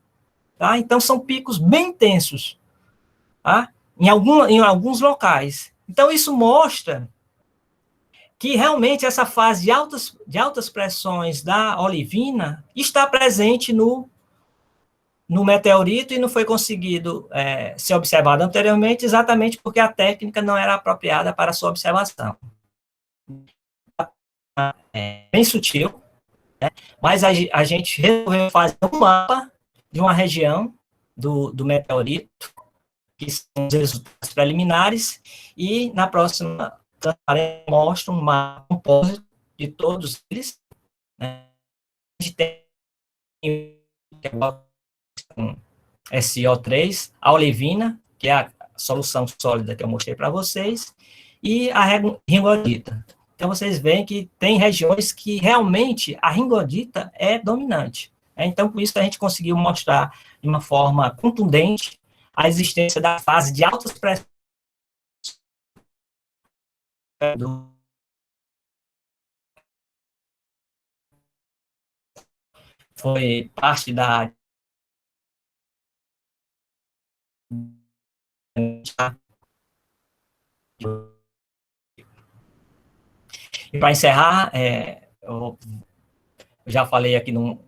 Tá? Então, são picos bem intensos. Tá? Em alguns locais. Então, isso mostra que realmente essa fase de altas pressões da olivina está presente no meteorito e não foi conseguido ser observado anteriormente, exatamente porque a técnica não era apropriada para a sua observação. Bem sutil, né? Mas a gente resolveu fazer um mapa de uma região do meteorito, que são os resultados preliminares, e na próxima mostra um mapa compósito de todos eles. Né? A gente tem SO3, a olivina, que é a solução sólida que eu mostrei para vocês, e a ringodita. Então, vocês veem que tem regiões que realmente a ringodita é dominante. Então, por isso a gente conseguiu mostrar de uma forma contundente a existência da fase de altas pressões foi parte da e para encerrar, eu já falei aqui num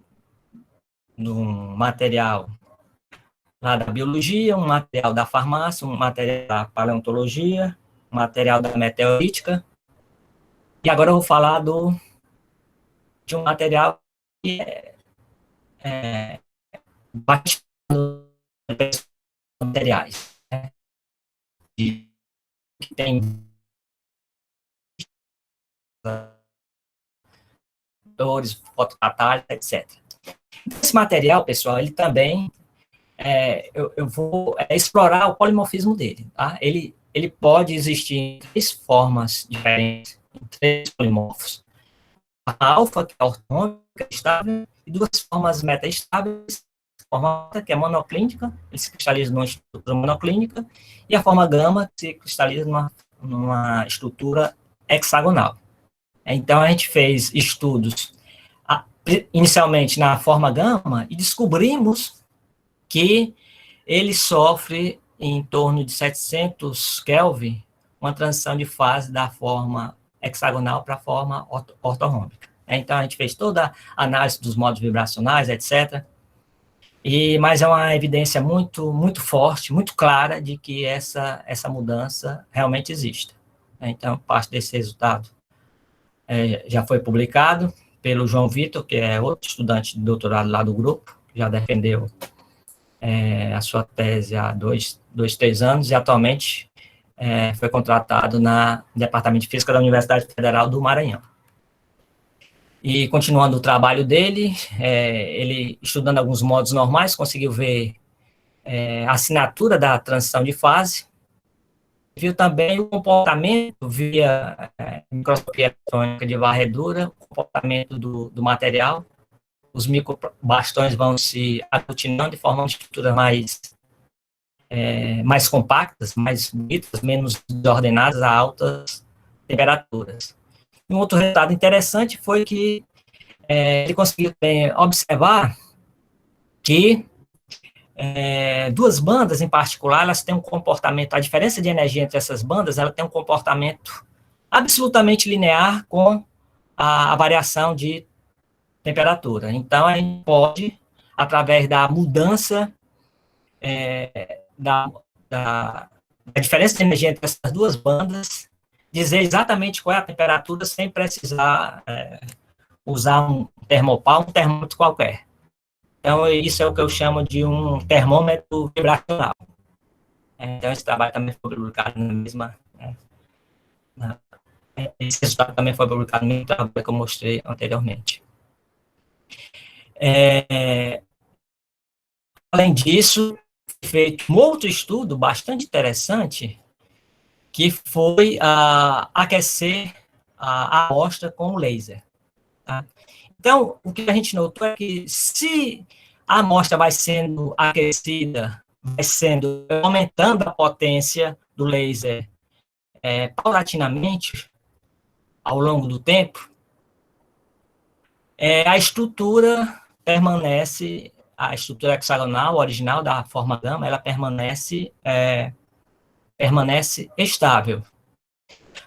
material lá da biologia, um material da farmácia, um material da paleontologia, um material da meteorítica. E agora eu vou falar de um material que baixando materiais, né, que tem fotocatálica, etc. Esse material, pessoal, ele também, eu vou explorar o polimorfismo dele, tá? Ele pode existir em 3 formas diferentes, em 3 polimorfos. A alfa, que é ortônica, estável, e 2 formas meta-estáveis, a forma alfa, que é monoclínica, ele se cristaliza numa estrutura monoclínica, e a forma gama, que se cristaliza numa estrutura hexagonal. Então, a gente fez estudos inicialmente na forma gama e descobrimos que ele sofre em torno de 700 Kelvin uma transição de fase da forma hexagonal para a forma ortorrômbica. Então, a gente fez toda a análise dos modos vibracionais, etc. Mas é uma evidência muito, muito forte, muito clara de que essa mudança realmente existe. Então, parte desse resultado já foi publicado pelo João Vitor, que é outro estudante de doutorado lá do grupo, já defendeu a sua tese há 3 anos, e atualmente foi contratado no Departamento de Física da Universidade Federal do Maranhão. E continuando o trabalho dele, ele, estudando alguns modos normais, conseguiu ver a assinatura da transição de fase, viu também o comportamento via microscopia eletrônica de varredura, o comportamento do material. Os microbastões vão se aglutinando e formando estruturas mais compactas, mais bonitas, menos desordenadas a altas temperaturas. Um outro resultado interessante foi que ele conseguiu observar que 2 bandas em particular, elas têm um comportamento, a diferença de energia entre essas bandas, ela tem um comportamento absolutamente linear com a variação de temperatura. Então, a gente pode, através da mudança da diferença de energia entre essas 2 bandas, dizer exatamente qual é a temperatura sem precisar usar um termopau, um termômetro qualquer. Então, isso é o que eu chamo de um termômetro vibracional. Então, esse trabalho também foi publicado na mesma... esse resultado também foi publicado no mesmo trabalho que eu mostrei anteriormente. Além disso, foi feito um outro estudo bastante interessante, que foi aquecer a amostra com o laser. Tá? Então, o que a gente notou é que se a amostra vai sendo aquecida, vai sendo aumentando a potência do laser paulatinamente ao longo do tempo, a estrutura permanece, a estrutura hexagonal original da forma gama, ela permanece estável.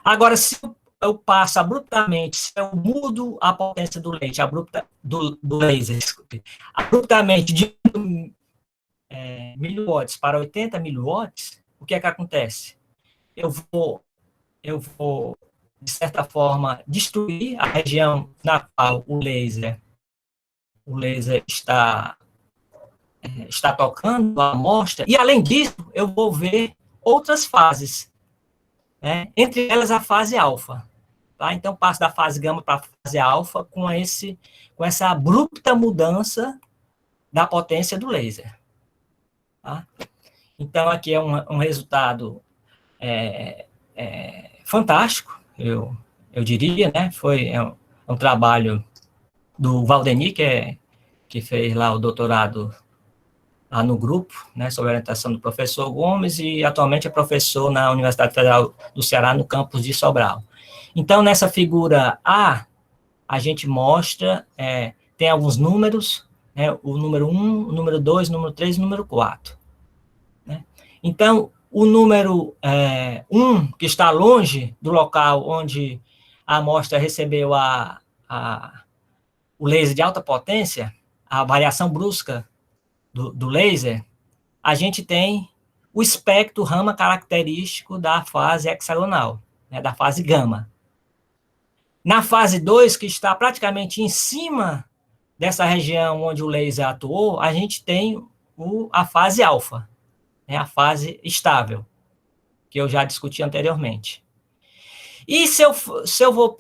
Agora, se eu passo abruptamente, se eu mudo a potência do laser, abruptamente de 1000 watts para 80 miliwatts, o que é que acontece? Eu vou, de certa forma, destruir a região na qual o laser está tocando a amostra, e, além disso, eu vou ver outras fases, né? Entre elas a fase alfa. Tá? Então, passo da fase gama para a fase alfa com essa abrupta mudança da potência do laser. Tá? Então, aqui é um resultado fantástico, eu diria, né? Foi um trabalho do Valdeni, que fez lá o doutorado lá no grupo, né, sob a orientação do professor Gomes, e atualmente é professor na Universidade Federal do Ceará, no campus de Sobral. Então, nessa figura A, a gente mostra, tem alguns números, né, o número 1, o número 2, o número 3 e o número 4. Né? Então, o número 1, que está longe do local onde a amostra recebeu o laser de alta potência, a variação brusca do laser, a gente tem o espectro Raman característico da fase hexagonal, né, da fase gama. Na fase 2, que está praticamente em cima dessa região onde o laser atuou, a gente tem a fase alfa, né, a fase estável, que eu já discuti anteriormente. E se eu vou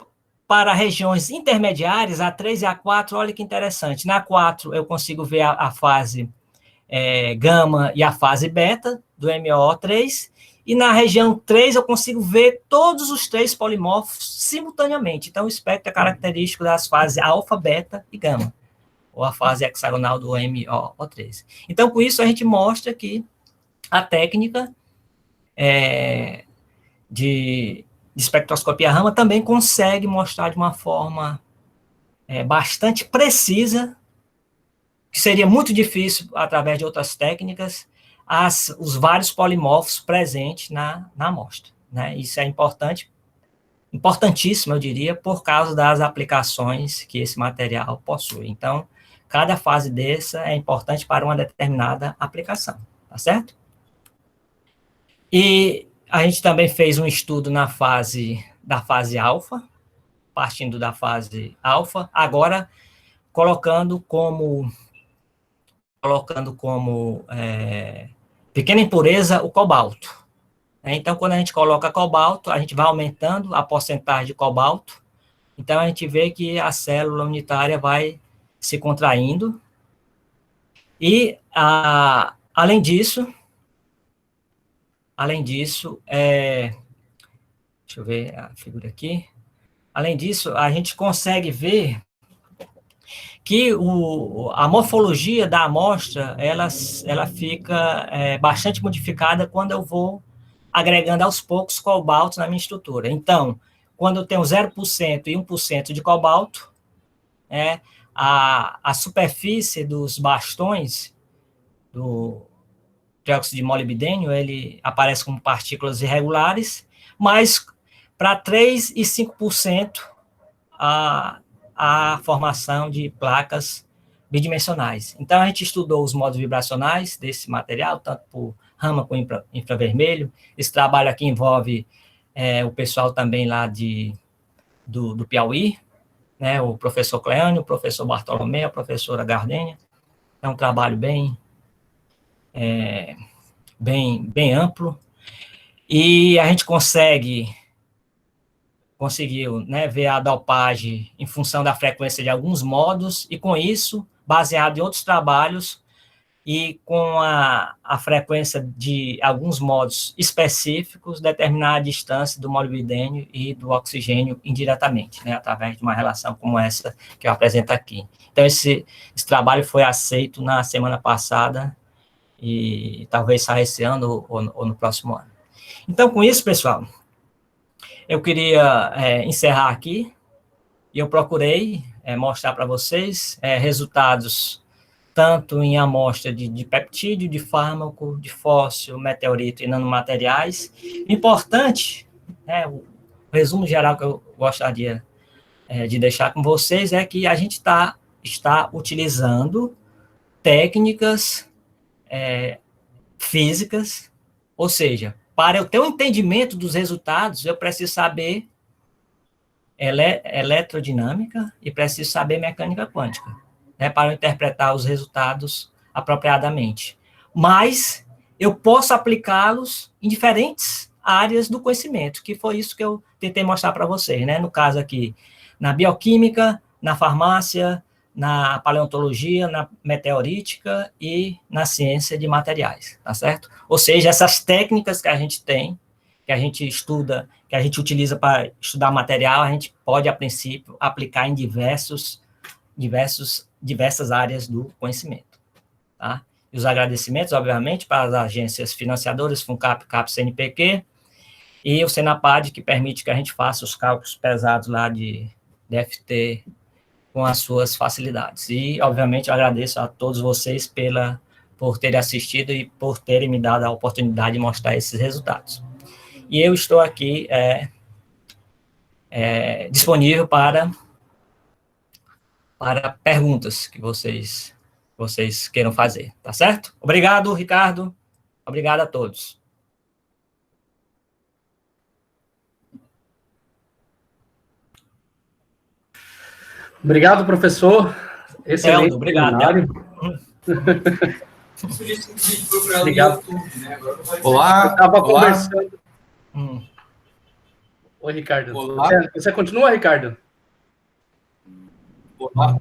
para regiões intermediárias, A3 e A4, olha que interessante. Na 4 eu consigo ver a fase gama e a fase beta do MOO3, e na região 3 eu consigo ver todos os 3 polimorfos simultaneamente. Então, o espectro é característico das fases alfa, beta e gama, ou a fase hexagonal do MOO3. Então, com isso, a gente mostra que a técnica de espectroscopia Raman também consegue mostrar de uma forma bastante precisa, que seria muito difícil através de outras técnicas, os vários polimorfos presentes na amostra, né? Isso é importantíssimo, eu diria, por causa das aplicações que esse material possui. Então, cada fase dessa é importante para uma determinada aplicação, tá certo? E a gente também fez um estudo da fase alfa, partindo da fase alfa, agora colocando como pequena impureza o cobalto. Então, quando a gente coloca cobalto, a gente vai aumentando a porcentagem de cobalto, então a gente vê que a célula unitária vai se contraindo, e além disso, deixa eu ver a figura aqui, além disso, a gente consegue ver que a morfologia da amostra, ela fica bastante modificada quando eu vou agregando aos poucos cobalto na minha estrutura. Então, quando eu tenho 0% e 1% de cobalto, a superfície dos bastões do dióxido de molibdênio, ele aparece como partículas irregulares, mas para 3 e 5% a formação de placas bidimensionais. Então, a gente estudou os modos vibracionais desse material, tanto por Raman com infravermelho. Esse trabalho aqui envolve o pessoal também lá do Piauí, né, o professor Cleânio, o professor Bartolomeu, a professora Gardênia. É um trabalho bem amplo, e a gente conseguiu, né, ver a dopagem em função da frequência de alguns modos, e com isso, baseado em outros trabalhos, e com a frequência de alguns modos específicos, determinar a distância do molibdênio e do oxigênio indiretamente, né, através de uma relação como essa que eu apresento aqui. Então, esse trabalho foi aceito na semana passada, e talvez saia esse ano ou no próximo ano. Então, com isso, pessoal, eu queria encerrar aqui, e eu procurei mostrar para vocês resultados tanto em amostra de peptídeo, de fármaco, de fóssil, meteorito e nanomateriais. Importante, o resumo geral que eu gostaria de deixar com vocês é que a gente está utilizando técnicas físicas, ou seja, para eu ter um entendimento dos resultados, eu preciso saber eletrodinâmica e preciso saber mecânica quântica, né, para eu interpretar os resultados apropriadamente. Mas eu posso aplicá-los em diferentes áreas do conhecimento, que foi isso que eu tentei mostrar para vocês, né? No caso aqui, na bioquímica, na farmácia, na paleontologia, na meteorítica e na ciência de materiais, tá certo? Ou seja, essas técnicas que a gente tem, que a gente estuda, que a gente utiliza para estudar material, a gente pode, a princípio, aplicar em diversas áreas do conhecimento, tá? E os agradecimentos, obviamente, para as agências financiadoras, FUNCAP, CAPES, CNPq, e o Senapad, que permite que a gente faça os cálculos pesados lá de DFT com as suas facilidades. E, obviamente, eu agradeço a todos vocês por terem assistido e por terem me dado a oportunidade de mostrar esses resultados. E eu estou aqui disponível para perguntas que vocês queiram fazer, tá certo? Obrigado, Ricardo. Obrigado a todos. Obrigado, professor. Excelente. Teldo, obrigado. Obrigado. Olá. Eu estava olá. conversando. Oi, Ricardo. Olá. Você continua, Ricardo? Olá.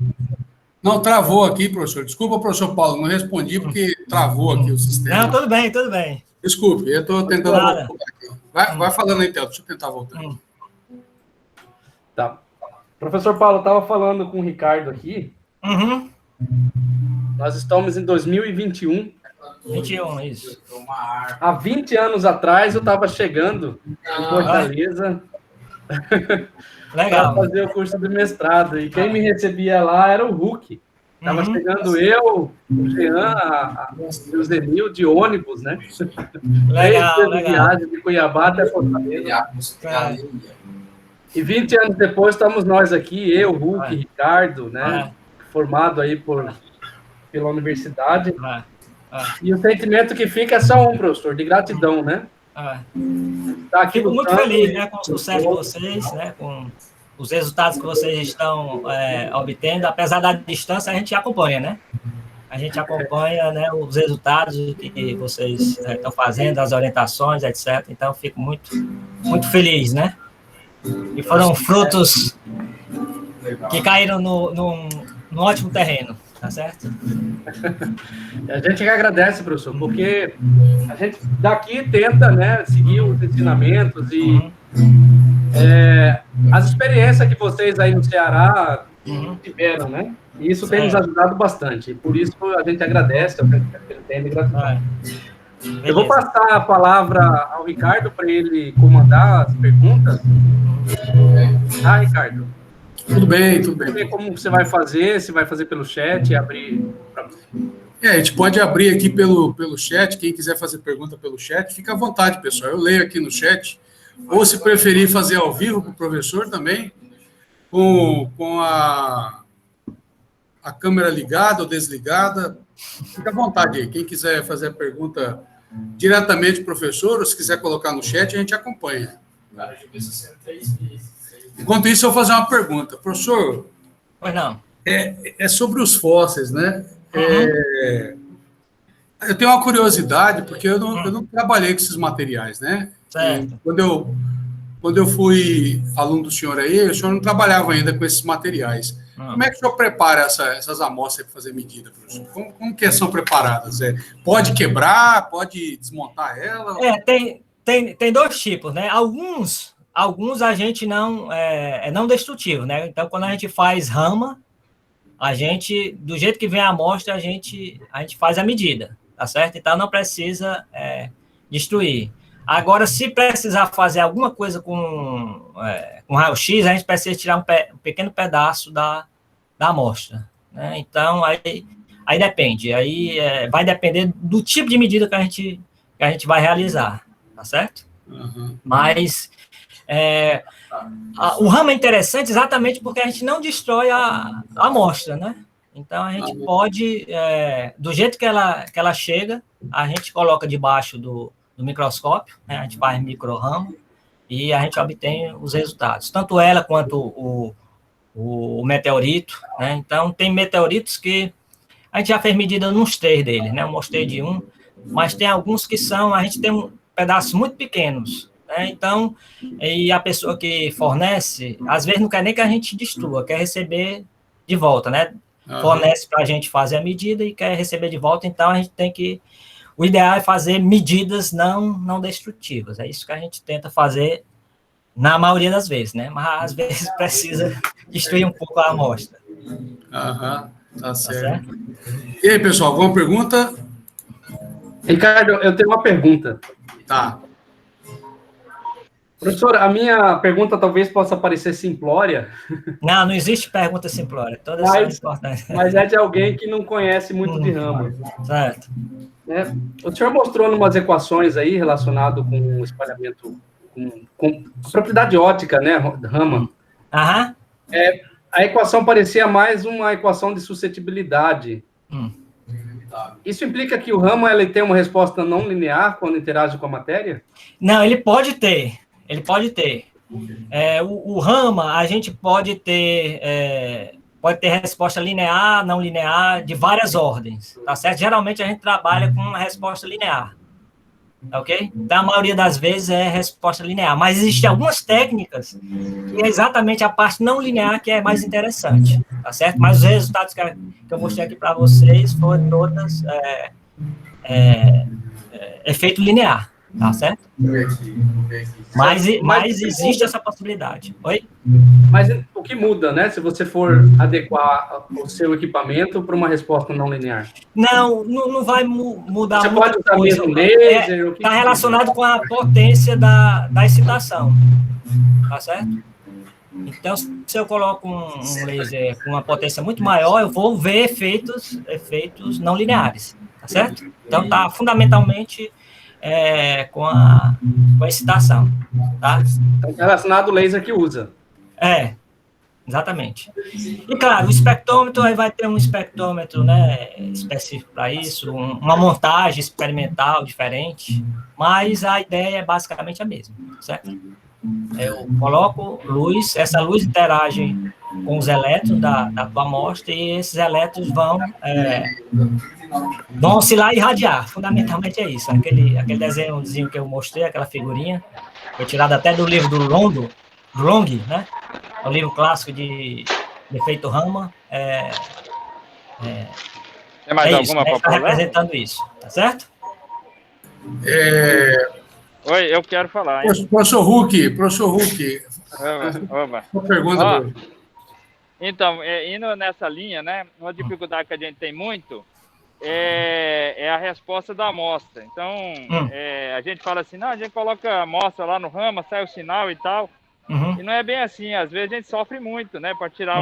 Não, travou aqui, professor. Desculpa, professor Paulo, não respondi porque travou aqui o sistema. Não, tudo bem, tudo bem. Desculpe, eu estou tentando Nada. voltar aqui. Vai falando aí, Teldo, deixa eu tentar voltar. Tá. Professor Paulo, eu estava falando com o Ricardo aqui. Uhum. Nós estamos em 2021. 21, isso. Há 20 anos atrás, eu estava chegando em Fortaleza para Legal. fazer o curso de mestrado. E quem me recebia lá era o Hulk. Estava chegando eu, o Jean, e o Zenil de ônibus, né? Legal, 3 dias de legal. viagem de Cuiabá até Fortaleza. É. E 20 anos depois estamos nós aqui, eu, Hulk, Ricardo, né? Formado aí pela universidade. E o sentimento que fica é só um, professor, de gratidão, né? Tá aqui Fico muito lutando. feliz, né, com o sucesso de vocês, né, com os resultados que vocês estão obtendo. Apesar da distância, a gente acompanha, né? A gente acompanha, né, os resultados que vocês estão fazendo, as orientações, etc. Então, eu fico muito, muito feliz, né? E foram frutos que caíram no ótimo terreno, tá certo? A gente que agradece, professor, porque a gente daqui tenta, né, seguir os ensinamentos e as experiências que vocês aí no Ceará tiveram, né? E isso tem nos ajudado bastante. E por isso a gente agradece, tem gratidão. Eu vou passar a palavra ao Ricardo para ele comandar as perguntas. Ah, Ricardo. Tudo bem, tudo bem. Não sei como você vai fazer, se vai fazer pelo chat, abrir... A gente pode abrir aqui pelo chat, quem quiser fazer pergunta pelo chat, fica à vontade, pessoal. Eu leio aqui no chat, ou se preferir fazer ao vivo para o professor também, com a câmera ligada ou desligada, fica à vontade aí. Quem quiser fazer a pergunta diretamente para o professor, ou se quiser colocar no chat, a gente acompanha. Enquanto isso, eu vou fazer uma pergunta. Professor, Pois não. é sobre os fósseis, né? Eu tenho uma curiosidade, porque eu não trabalhei com esses materiais, né? Certo. Quando eu fui aluno do senhor aí, o senhor não trabalhava ainda com esses materiais. Como é que o senhor prepara essas amostras para fazer medida, professor? Como que são preparadas? Pode quebrar? Pode desmontar ela? Tem dois tipos, né? Alguns a gente não destrutivo, né? Então, quando a gente faz rama, do jeito que vem a amostra, a gente faz a medida, tá certo? Então, não precisa destruir. Agora, se precisar fazer alguma coisa com raio-x, a gente precisa tirar um pequeno pedaço da amostra, né? Então, aí depende. Aí vai depender do tipo de medida que a gente vai realizar, tá certo? Mas o ramo é interessante exatamente porque a gente não destrói a amostra, né? Então, a gente pode, do jeito que ela chega, a gente coloca debaixo do microscópio, né? A gente faz micro-ramo e a gente obtém os resultados. Tanto ela quanto o meteorito, né? Então, tem meteoritos que a gente já fez medida nos 3 deles, né? Eu mostrei de um, mas tem alguns que a gente tem pedaços muito pequenos, né? Então, e a pessoa que fornece, às vezes não quer nem que a gente destrua, quer receber de volta, né? Fornece para a gente fazer a medida e quer receber de volta, então a gente tem que... O ideal é fazer medidas não destrutivas, é isso que a gente tenta fazer na maioria das vezes, né? Mas às vezes precisa destruir um pouco a amostra. Tá certo. E aí, pessoal, alguma pergunta? Ricardo, eu tenho uma pergunta. Tá. Professor, a minha pergunta talvez possa parecer simplória. Não existe pergunta simplória, todas são importantes. Mas é de alguém que não conhece muito de rama. Certo. O senhor mostrou umas equações aí relacionado com o espalhamento, com propriedade óptica, né, rama. A equação parecia mais uma equação de suscetibilidade. Isso implica que o rama ele tem uma resposta não linear quando interage com a matéria? Não, ele pode ter. O rama, a gente pode ter pode ter resposta linear, não linear, de várias ordens, tá certo? Geralmente a gente trabalha com uma resposta linear, ok? Então, a maioria das vezes é resposta linear, mas existem algumas técnicas que é exatamente a parte não linear que é mais interessante, tá certo? Mas os resultados que eu mostrei aqui para vocês foram todas efeito linear, tá certo? Mas existe essa possibilidade. Oi? Mas o que muda, né? Se você for adequar o seu equipamento para uma resposta não linear? Não vai mudar você muita pode usar coisa. mesmo laser? Está relacionado com a potência da excitação, tá certo? Então, se eu coloco um laser com uma potência muito maior, eu vou ver efeitos não lineares, tá certo? Então, está fundamentalmente com a excitação, tá? Então, relacionado ao laser que usa. Exatamente. E, claro, o espectrômetro, aí vai ter um espectrômetro, né, específico para isso, uma montagem experimental diferente, mas a ideia é basicamente a mesma, certo? Eu coloco luz, essa luz interage com os elétrons da tua amostra e esses elétrons vão oscilar e irradiar. Fundamentalmente é isso. Aquele desenhozinho que eu mostrei, aquela figurinha, foi tirada até do livro do Long, né? É um livro clássico de efeito Raman. Tem mais isso, alguma né? Está proposta? representando isso, tá certo? Oi, eu quero falar, hein? Professor Huck, Oba. uma pergunta. Então, indo nessa linha, né, uma dificuldade que a gente tem muito é a resposta da amostra. Então, a gente fala assim, não, a gente coloca a amostra lá no Raman, sai o sinal e tal, e não é bem assim. Às vezes a gente sofre muito, né, para tirar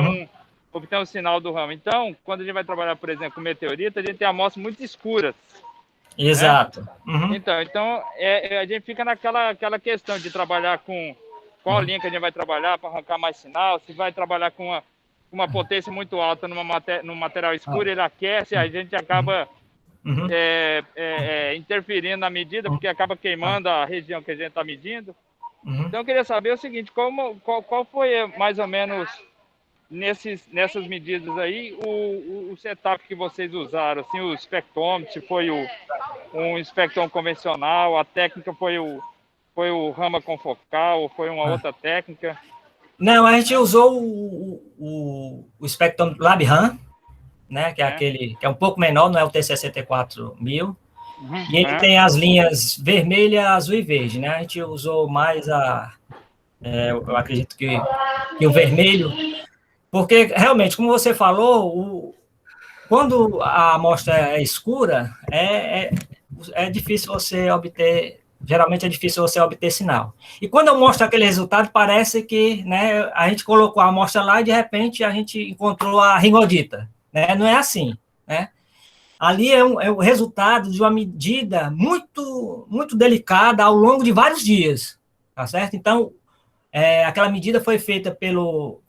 obter um sinal do Raman. Então, quando a gente vai trabalhar, por exemplo, com meteorito, a gente tem amostras muito escuras. Exato. Né? Então a gente fica naquela questão de trabalhar com qual linha que a gente vai trabalhar para arrancar mais sinal, se vai trabalhar com uma potência muito alta num material escuro, ele aquece, a gente acaba interferindo na medida, porque acaba queimando a região que a gente está medindo. Então eu queria saber o seguinte, qual foi mais ou menos nessas medidas aí, o setup que vocês usaram, assim, o espectrômetro, se foi um espectrômetro convencional, a técnica foi o Raman confocal, ou foi uma outra técnica? Não, a gente usou o espectrômetro LabRAM, né, que é aquele que é um pouco menor, não é o T64000, e ele tem as linhas vermelha, azul e verde, né? A gente usou mais eu acredito que o vermelho, porque realmente, como você falou, quando a amostra é escura, é difícil você obter, geralmente é difícil você obter sinal. E quando eu mostro aquele resultado, parece que, né, a gente colocou a amostra lá e de repente a gente encontrou a ringodita, né? Não é assim, né? Ali é o resultado de uma medida muito, muito delicada ao longo de vários dias, tá certo? Então, aquela medida foi feita pelo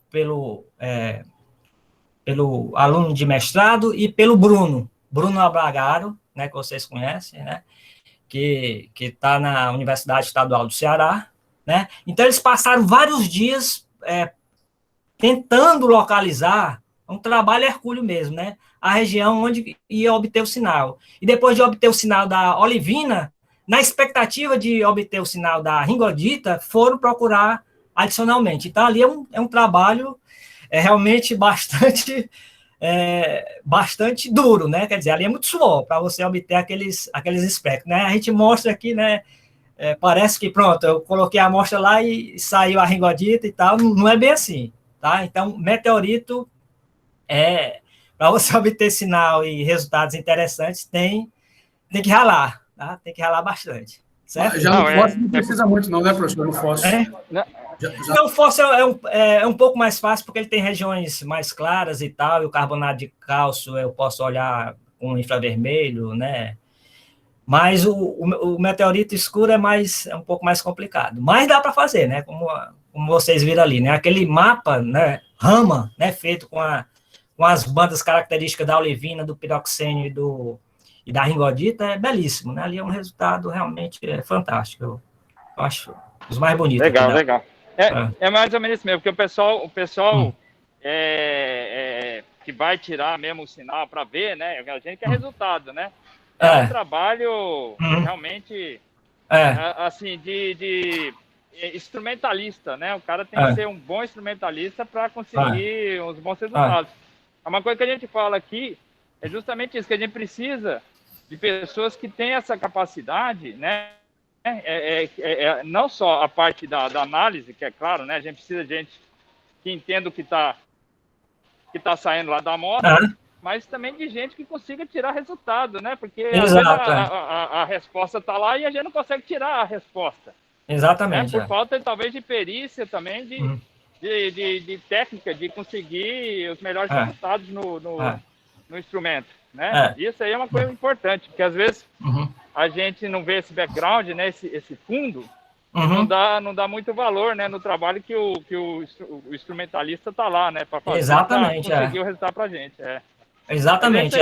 aluno de mestrado e pelo Bruno Abragaro, né, que vocês conhecem, né, que está na Universidade Estadual do Ceará, né? Então, eles passaram vários dias tentando localizar, um trabalho hercúleo mesmo, né, a região onde ia obter o sinal. E depois de obter o sinal da olivina, na expectativa de obter o sinal da ringodita, foram procurar adicionalmente. Então, ali é um trabalho realmente bastante duro, né? Quer dizer, ali é muito suor para você obter aqueles espectros, né? A gente mostra aqui, né? Parece que, pronto, eu coloquei a amostra lá e saiu a ringodita e tal. Não é bem assim, tá? Então, meteorito, para você obter sinal e resultados interessantes, tem que ralar, tá? Tem que ralar bastante, certo? Já no fóssil não precisa muito não, né, professor? No fóssil. O fóssil é um pouco mais fácil, porque ele tem regiões mais claras e tal, e o carbonato de cálcio eu posso olhar com infravermelho, né? Mas o meteorito escuro é um pouco mais complicado. Mas dá para fazer, né? Como vocês viram ali, né? Aquele mapa, né? Raman, né? Feito com as bandas características da olivina, do piroxênio e da ringodita, é belíssimo, né? Ali é um resultado realmente fantástico. Eu acho os mais bonitos. Legal. É mais ou menos isso mesmo, porque o pessoal que vai tirar mesmo o sinal para ver, né? A gente quer resultado, né? É um trabalho realmente, assim, de instrumentalista, né? O cara tem que ser um bom instrumentalista para conseguir uns bons resultados. Uma coisa que a gente fala aqui é justamente isso, que a gente precisa de pessoas que têm essa capacidade, né? Não só a parte da análise, que é claro, né? A gente precisa de gente que entenda o que tá saindo lá da amostra, mas também de gente que consiga tirar resultado, né? Porque às vezes a resposta está lá e a gente não consegue tirar a resposta. Exatamente. Né? Por falta, talvez, de perícia também, de técnica, de conseguir os melhores resultados no instrumento. Né? Isso aí é uma coisa importante, porque às vezes a gente não vê esse background, né? esse fundo, não dá muito valor, né, no trabalho que o instrumentalista está lá, né, para fazer, exatamente, pra conseguir o resultado para a gente. Exatamente,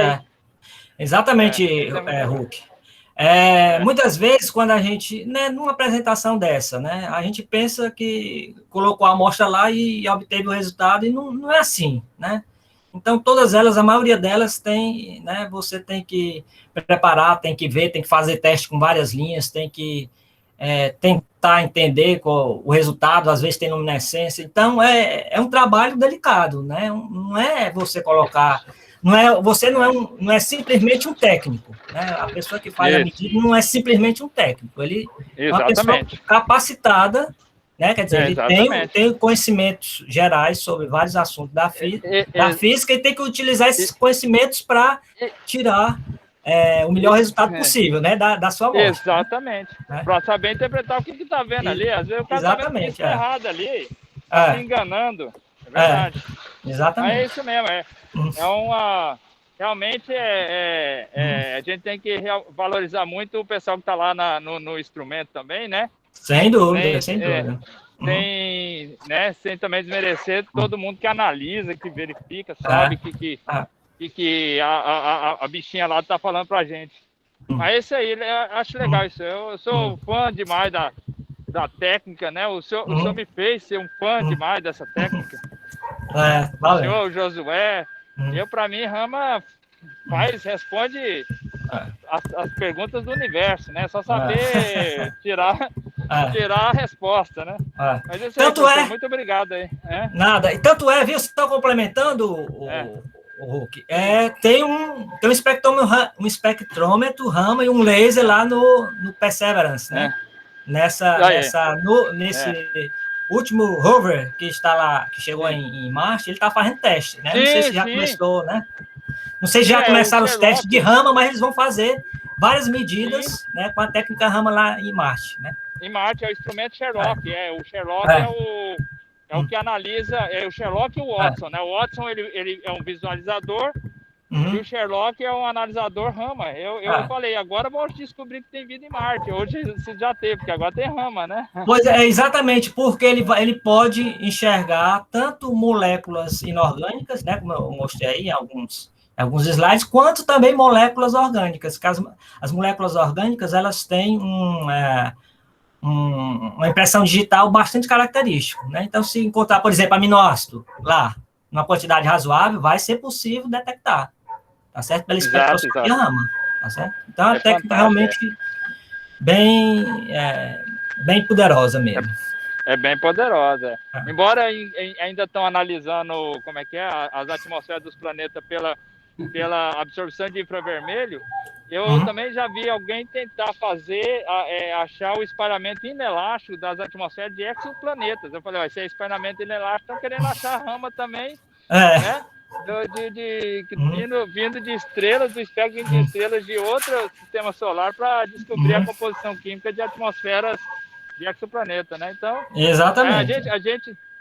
exatamente, Hulk. Muitas vezes, quando a gente, né, numa apresentação dessa, né, a gente pensa que colocou a amostra lá e obteve o resultado, e não é assim, né? Então, todas elas, a maioria delas tem, né, você tem que preparar, tem que ver, tem que fazer teste com várias linhas, tem que tentar entender qual o resultado, às vezes tem luminescência. Então, é um trabalho delicado, né? Não é você colocar... Você não é simplesmente um técnico, né? A pessoa que faz a medida não é simplesmente um técnico, ele é uma pessoa capacitada, né? Quer dizer, ele tem conhecimentos gerais sobre vários assuntos da física e tem que utilizar esses conhecimentos para tirar o melhor resultado possível, né? Da sua amostra. Exatamente. Né? Para saber interpretar o que está vendo ali. Às vezes o cara está vendo isso errado ali, se enganando. É verdade. Exatamente. É isso mesmo. Realmente, a gente tem que valorizar muito o pessoal que está lá no instrumento também, né? Sem dúvida, sem dúvida. Sem também desmerecer todo mundo que analisa, que verifica, sabe que a bichinha lá está falando para a gente. Mas isso aí, eu acho legal isso. Eu sou fã demais da técnica, né? O senhor me fez ser um fã demais dessa técnica. Valeu. O senhor, o Josué, para mim, Rama responde as perguntas do universo, né? Só saber tirar a resposta, né? Mas isso tanto aí, muito obrigado aí. Nada. E tanto viu, você está complementando o Hulk. Tem um espectrômetro Rama e um laser lá no Perseverance, né? Nesse último rover que está lá, que chegou em Marte, ele está fazendo teste, né? Não sei se já começou, né? Não sei se já começaram os testes de Rama, mas eles vão fazer várias medidas, né, com a técnica Rama lá em Marte, né? Em Marte é o instrumento Sherlock, o Sherlock é o que analisa, o Sherlock e o Watson, né? O Watson ele é um visualizador e o Sherlock é um analisador Rama. Eu falei, agora vamos descobrir que tem vida em Marte. Hoje você já teve, porque agora tem Rama, né? Pois exatamente, porque ele pode enxergar tanto moléculas inorgânicas, né, como eu mostrei aí em alguns slides, quanto também moléculas orgânicas, que as moléculas orgânicas, elas têm uma impressão digital bastante característica, né? Então, se encontrar, por exemplo, aminoácido lá, numa quantidade razoável, vai ser possível detectar, tá certo? Pela espectroscopia Rama, tá certo? Então, é uma técnica realmente bem poderosa mesmo. É bem poderosa. Embora ainda estão analisando as atmosferas dos planetas pela absorção de infravermelho, eu também já vi alguém tentar achar o espalhamento inelástico das atmosferas de exoplanetas. Eu falei, esse espalhamento inelástico, estão querendo achar Rama também, né? Vindo de estrelas, do espectro de estrelas de outro sistema solar para descobrir a composição química de atmosferas de exoplaneta, né? Então, exatamente.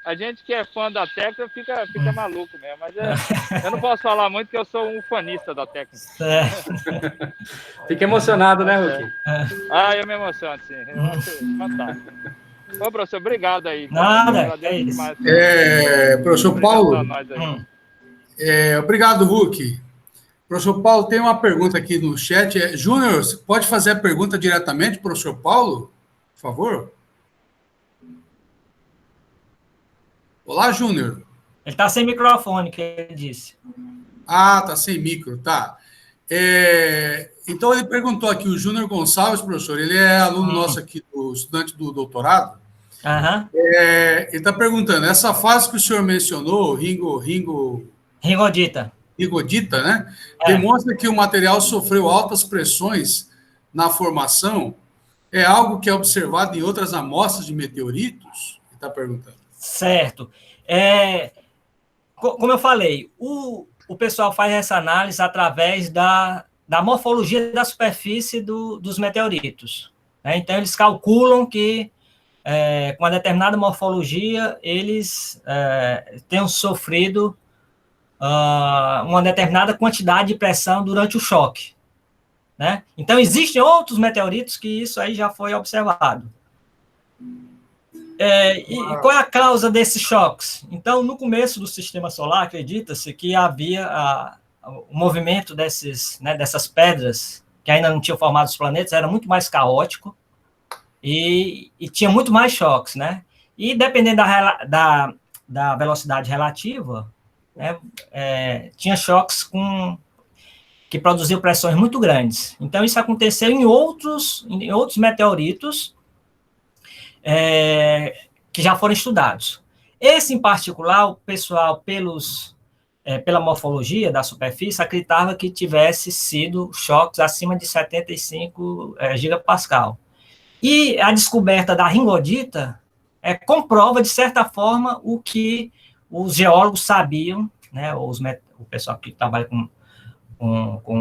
A gente que é fã da técnica fica maluco mesmo, mas eu não posso falar muito porque eu sou um ufanista da técnica. Fica emocionado, né, Hulk? Eu me emociono, sim. Eu acho fantástico. Ô, professor, obrigado aí. Nada, é isso. Professor Paulo, obrigado, Hulk. Professor Paulo, tem uma pergunta aqui no chat. Júnior, você pode fazer a pergunta diretamente, professor Paulo? Por favor. Olá, Júnior. Ele está sem microfone, que ele disse. Ah, tá sem micro, tá. Então, ele perguntou aqui, o Júnior Gonçalves, professor, ele é aluno nosso aqui, estudante do doutorado. Ele está perguntando, essa fase que o senhor mencionou, Rigodita, né? Demonstra que o material sofreu altas pressões na formação. É algo que é observado em outras amostras de meteoritos? Ele está perguntando. Certo. Como eu falei, o pessoal faz essa análise através da morfologia da superfície dos meteoritos, né? Então, eles calculam que, com uma determinada morfologia, eles tenham sofrido uma determinada quantidade de pressão durante o choque, né? Então, existem outros meteoritos que isso aí já foi observado. E qual é a causa desses choques? Então, no começo do sistema solar, acredita-se que havia o movimento dessas pedras, que ainda não tinham formado os planetas, era muito mais caótico e tinha muito mais choques, né? E dependendo da velocidade relativa, né, tinha choques que produziam pressões muito grandes. Então, isso aconteceu em outros meteoritos, que já foram estudados. Esse, em particular, o pessoal, pela morfologia da superfície, acreditava que tivesse sido choques acima de 75 gigapascal. E a descoberta da ringodita comprova, de certa forma, o que os geólogos sabiam, né, o pessoal que trabalha com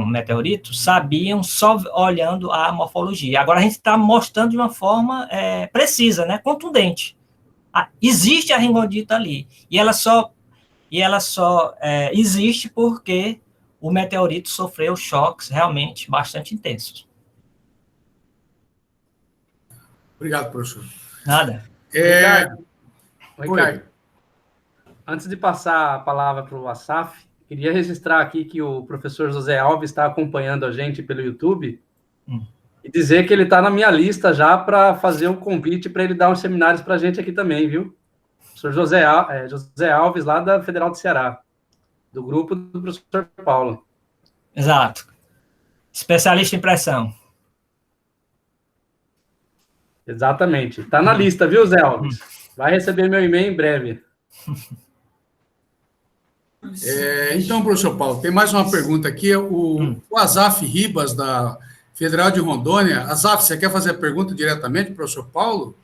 meteoritos, sabiam só olhando a morfologia. Agora a gente está mostrando de uma forma precisa, né, contundente. Existe a ringodita ali, e ela só existe porque o meteorito sofreu choques realmente bastante intensos. Obrigado, professor. Nada. Ricardo, antes de passar a palavra para o Asaf, queria registrar aqui que o professor José Alves está acompanhando a gente pelo YouTube e dizer que ele está na minha lista já para fazer um convite para ele dar uns seminários para a gente aqui também, viu? Professor José Alves, lá da Federal do Ceará, do grupo do professor Paulo. Exato. Especialista em pressão. Exatamente. Está na lista, viu, Zé Alves? Vai receber meu e-mail em breve. Então, professor Paulo, tem mais uma pergunta aqui. O Asaf Ribas, da Federal de Rondônia. Asaf, você quer fazer a pergunta diretamente, professor Paulo?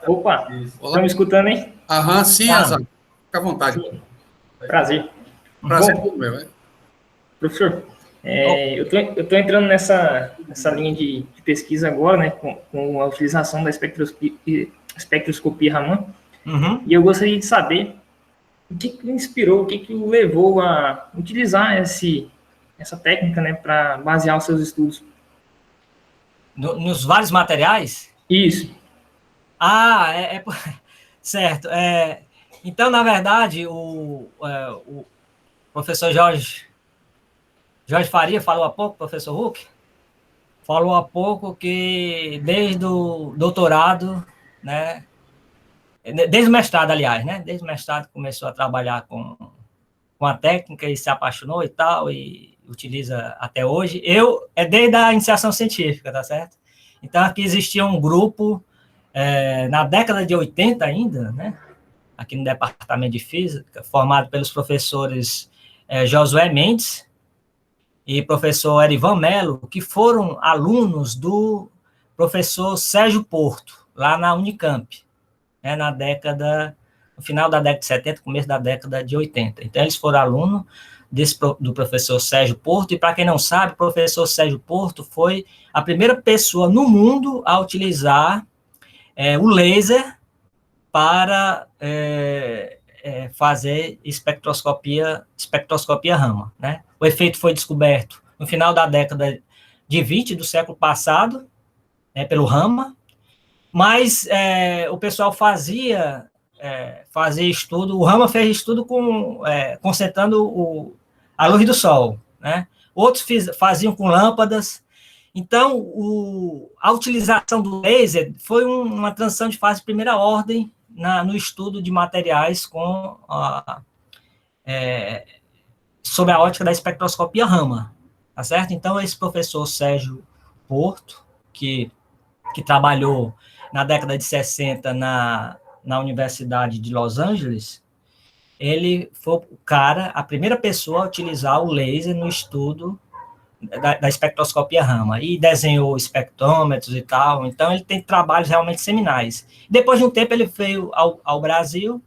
Opa, estão me escutando, hein? Aham, sim, Asaf. Fica à vontade. Sim. Prazer. Prazer é tudo meu, professor, eu estou entrando nessa linha de pesquisa agora, né, com a utilização da espectroscopia Raman. E eu gostaria de saber o que inspirou, o que o levou a utilizar essa técnica, né, para basear os seus estudos. Nos vários materiais? Isso. Certo. Então, na verdade, o professor Jorge Faria falou há pouco, professor Huck, falou há pouco que desde o doutorado, né, desde o mestrado, aliás, né, desde o mestrado começou a trabalhar com a técnica e se apaixonou e tal, e utiliza até hoje. Desde a iniciação científica, tá certo? Então, aqui existia um grupo, na década de 80 ainda, né, aqui no Departamento de Física, formado pelos professores Josué Mendes e professor Erivan Mello, que foram alunos do professor Sérgio Porto, lá na Unicamp, né, no final da década de 70, começo da década de 80. Então, eles foram alunos do professor Sérgio Porto, e para quem não sabe, o professor Sérgio Porto foi a primeira pessoa no mundo a utilizar o laser para fazer espectroscopia Raman, né? O efeito foi descoberto no final da década de 20 do século passado, pelo Raman, mas o pessoal fazia estudo, o Raman fez estudo concentrando a luz do Sol, né? Outros faziam com lâmpadas. Então, a utilização do laser foi uma transição de fase de primeira ordem no estudo de materiais sob a ótica da espectroscopia Raman, tá certo? Então, esse professor Sérgio Porto, que trabalhou na década de 60 na Universidade de Los Angeles, ele foi a primeira pessoa a utilizar o laser no estudo da espectroscopia Raman, e desenhou espectrômetros e tal, então ele tem trabalhos realmente seminais. Depois de um tempo ele veio ao Brasil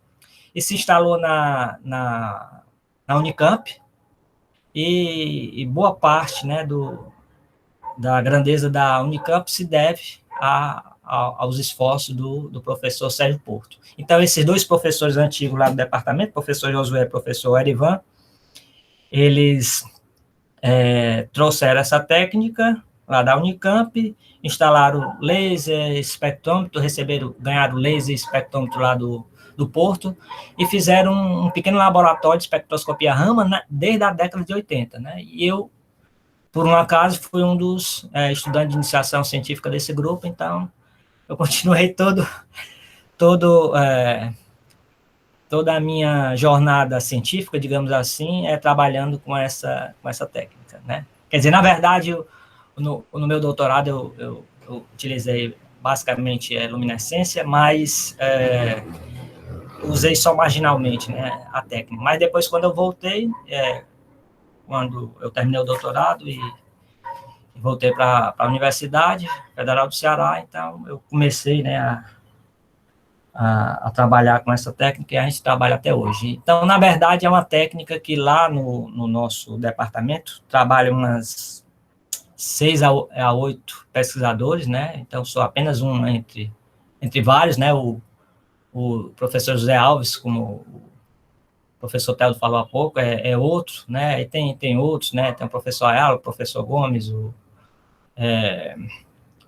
e se instalou na Unicamp, e boa parte, né, da grandeza da Unicamp se deve aos esforços do professor Sérgio Porto. Então, esses dois professores antigos lá do departamento, professor Josué e professor Erivan, eles trouxeram essa técnica lá da Unicamp, instalaram laser, espectrômetro, ganharam laser e espectrômetro lá do Porto, e fizeram um pequeno laboratório de espectroscopia Raman, né, desde a década de 80, né, e eu, por um acaso, fui um dos estudantes de iniciação científica desse grupo, então eu continuei toda a minha jornada científica, digamos assim, trabalhando com essa técnica, né. Quer dizer, na verdade, no meu doutorado eu utilizei basicamente luminescência, mas usei só marginalmente, né, a técnica. Mas depois, quando eu voltei, quando eu terminei o doutorado e voltei para a Universidade Federal do Ceará, então eu comecei, né, a trabalhar com essa técnica, e a gente trabalha até hoje. Então, na verdade, é uma técnica que lá no nosso departamento trabalha umas 6 a 8 pesquisadores, né, então sou apenas um entre vários, né, o professor José Alves, como o professor Teldo falou há pouco, é outro, né, e tem outros, né, tem o professor Ayala, o professor Gomes, o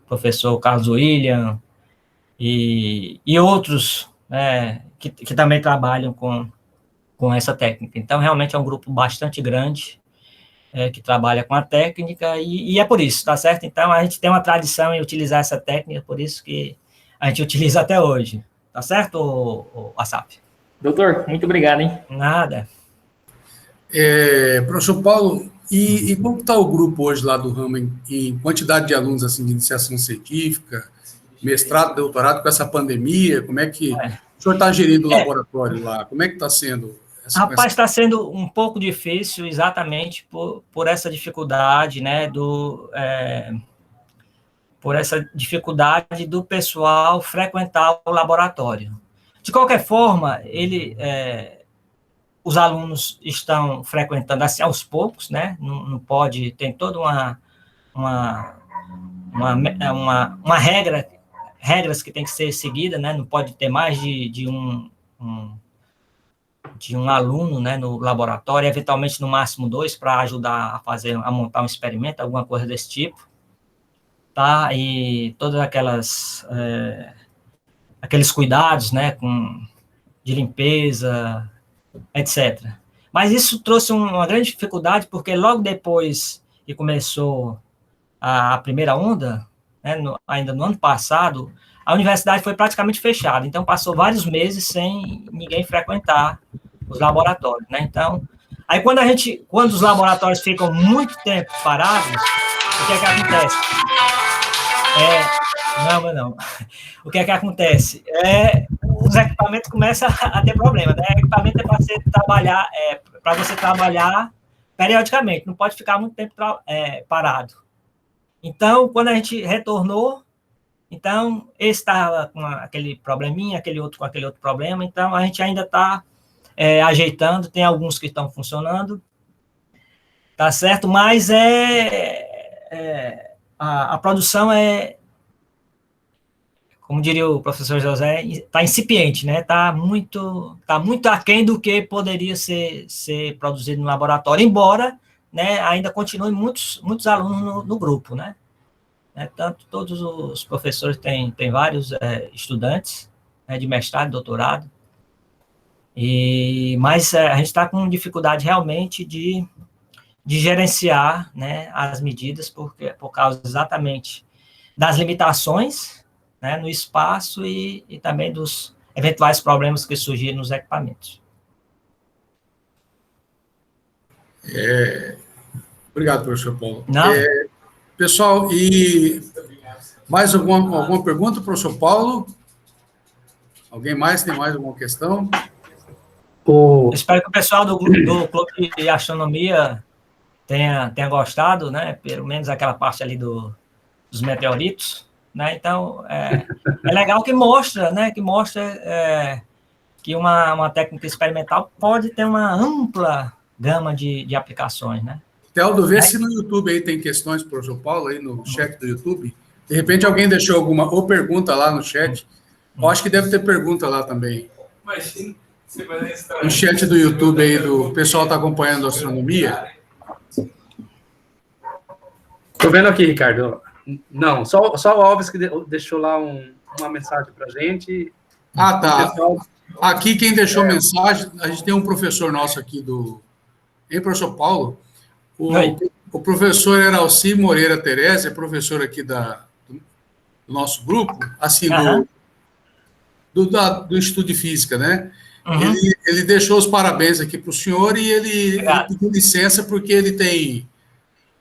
professor Carlos William, e outros, né, que também trabalham com essa técnica. Então, realmente é um grupo bastante grande que trabalha com a técnica, e é por isso, tá certo? Então, a gente tem uma tradição em utilizar essa técnica, por isso que a gente utiliza até hoje. Tá certo, Asaf? Doutor, muito obrigado, hein? Nada. Professor Paulo, e como está o grupo hoje lá do Raman em quantidade de alunos assim, de iniciação científica, mestrado, doutorado, com essa pandemia? Como é que o senhor está gerindo o laboratório lá? Como é que está sendo? Rapaz, está sendo um pouco difícil, exatamente por essa dificuldade, né, por essa dificuldade do pessoal frequentar o laboratório. De qualquer forma, os alunos estão frequentando assim aos poucos, né? Não pode, tem toda uma regras que tem que ser seguida, né? Não pode ter mais de um aluno, né, no laboratório, eventualmente no máximo 2, para ajudar a montar um experimento, alguma coisa desse tipo, tá? E todas aqueles cuidados, né, de limpeza, etc. Mas isso trouxe uma grande dificuldade, porque logo depois que começou a primeira onda, né, ainda no ano passado, a universidade foi praticamente fechada, então passou vários meses sem ninguém frequentar os laboratórios, né? Então, aí quando os laboratórios ficam muito tempo parados, o que é que acontece? Não. O que é que acontece? Os equipamentos começam a ter problema, né? O equipamento é para você trabalhar periodicamente, não pode ficar muito tempo parado. Então, quando a gente retornou, então, esse estava com aquele probleminha, aquele outro com aquele outro problema, então a gente ainda está ajeitando, tem alguns que estão funcionando, tá certo? Mas a produção como diria o professor José, está incipiente, né? Está muito aquém do que poderia ser produzido no laboratório, embora, né, ainda continuem muitos alunos no grupo, né? Tanto todos os professores têm vários estudantes, né, de mestrado, doutorado, mas a gente está com dificuldade realmente de gerenciar, né, as medidas por causa exatamente das limitações, né, no espaço e também dos eventuais problemas que surgirem nos equipamentos. Obrigado, professor Paulo. Não. Pessoal, e mais alguma pergunta, professor Paulo? Alguém mais tem mais alguma questão? Espero que o pessoal do Clube de Astronomia tenha gostado, né? Pelo menos aquela parte ali dos meteoritos, né? Então, é legal que mostra, né? Que uma técnica experimental pode ter uma ampla gama de aplicações, né? Teldo, vê se no YouTube aí tem questões para o professor Paulo, aí no chat do YouTube. De repente alguém deixou alguma ou pergunta lá no chat. Eu acho que deve ter pergunta lá também. Imagina. No chat do YouTube aí, do pessoal está acompanhando a astronomia. Estou vendo aqui, Ricardo. Não, só o Alves que deixou lá uma mensagem para a gente. Ah, tá. Aqui quem deixou mensagem, a gente tem um professor nosso aqui Hein, professor Paulo? O professor Eralci Moreira Tereza, é professor aqui do nosso grupo, assim, do Instituto de Física, né? Uhum. Ele deixou os parabéns aqui para o senhor e ele pediu licença porque ele tem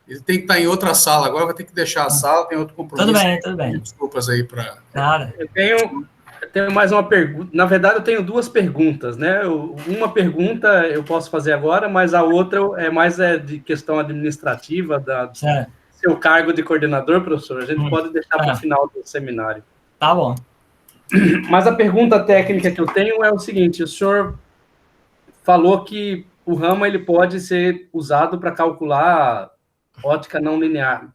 que estar em outra sala agora, vai ter que deixar a sala, tem outro compromisso. Tudo bem. Desculpas aí para... Nada. Eu tenho mais uma pergunta. Na verdade, eu tenho duas perguntas, né? Uma pergunta eu posso fazer agora, mas a outra é mais de questão administrativa, seu cargo de coordenador, professor. A gente pode deixar para o final do seminário. Tá bom. Mas a pergunta técnica que eu tenho é o seguinte: o senhor falou que o Raman ele pode ser usado para calcular ótica não linear,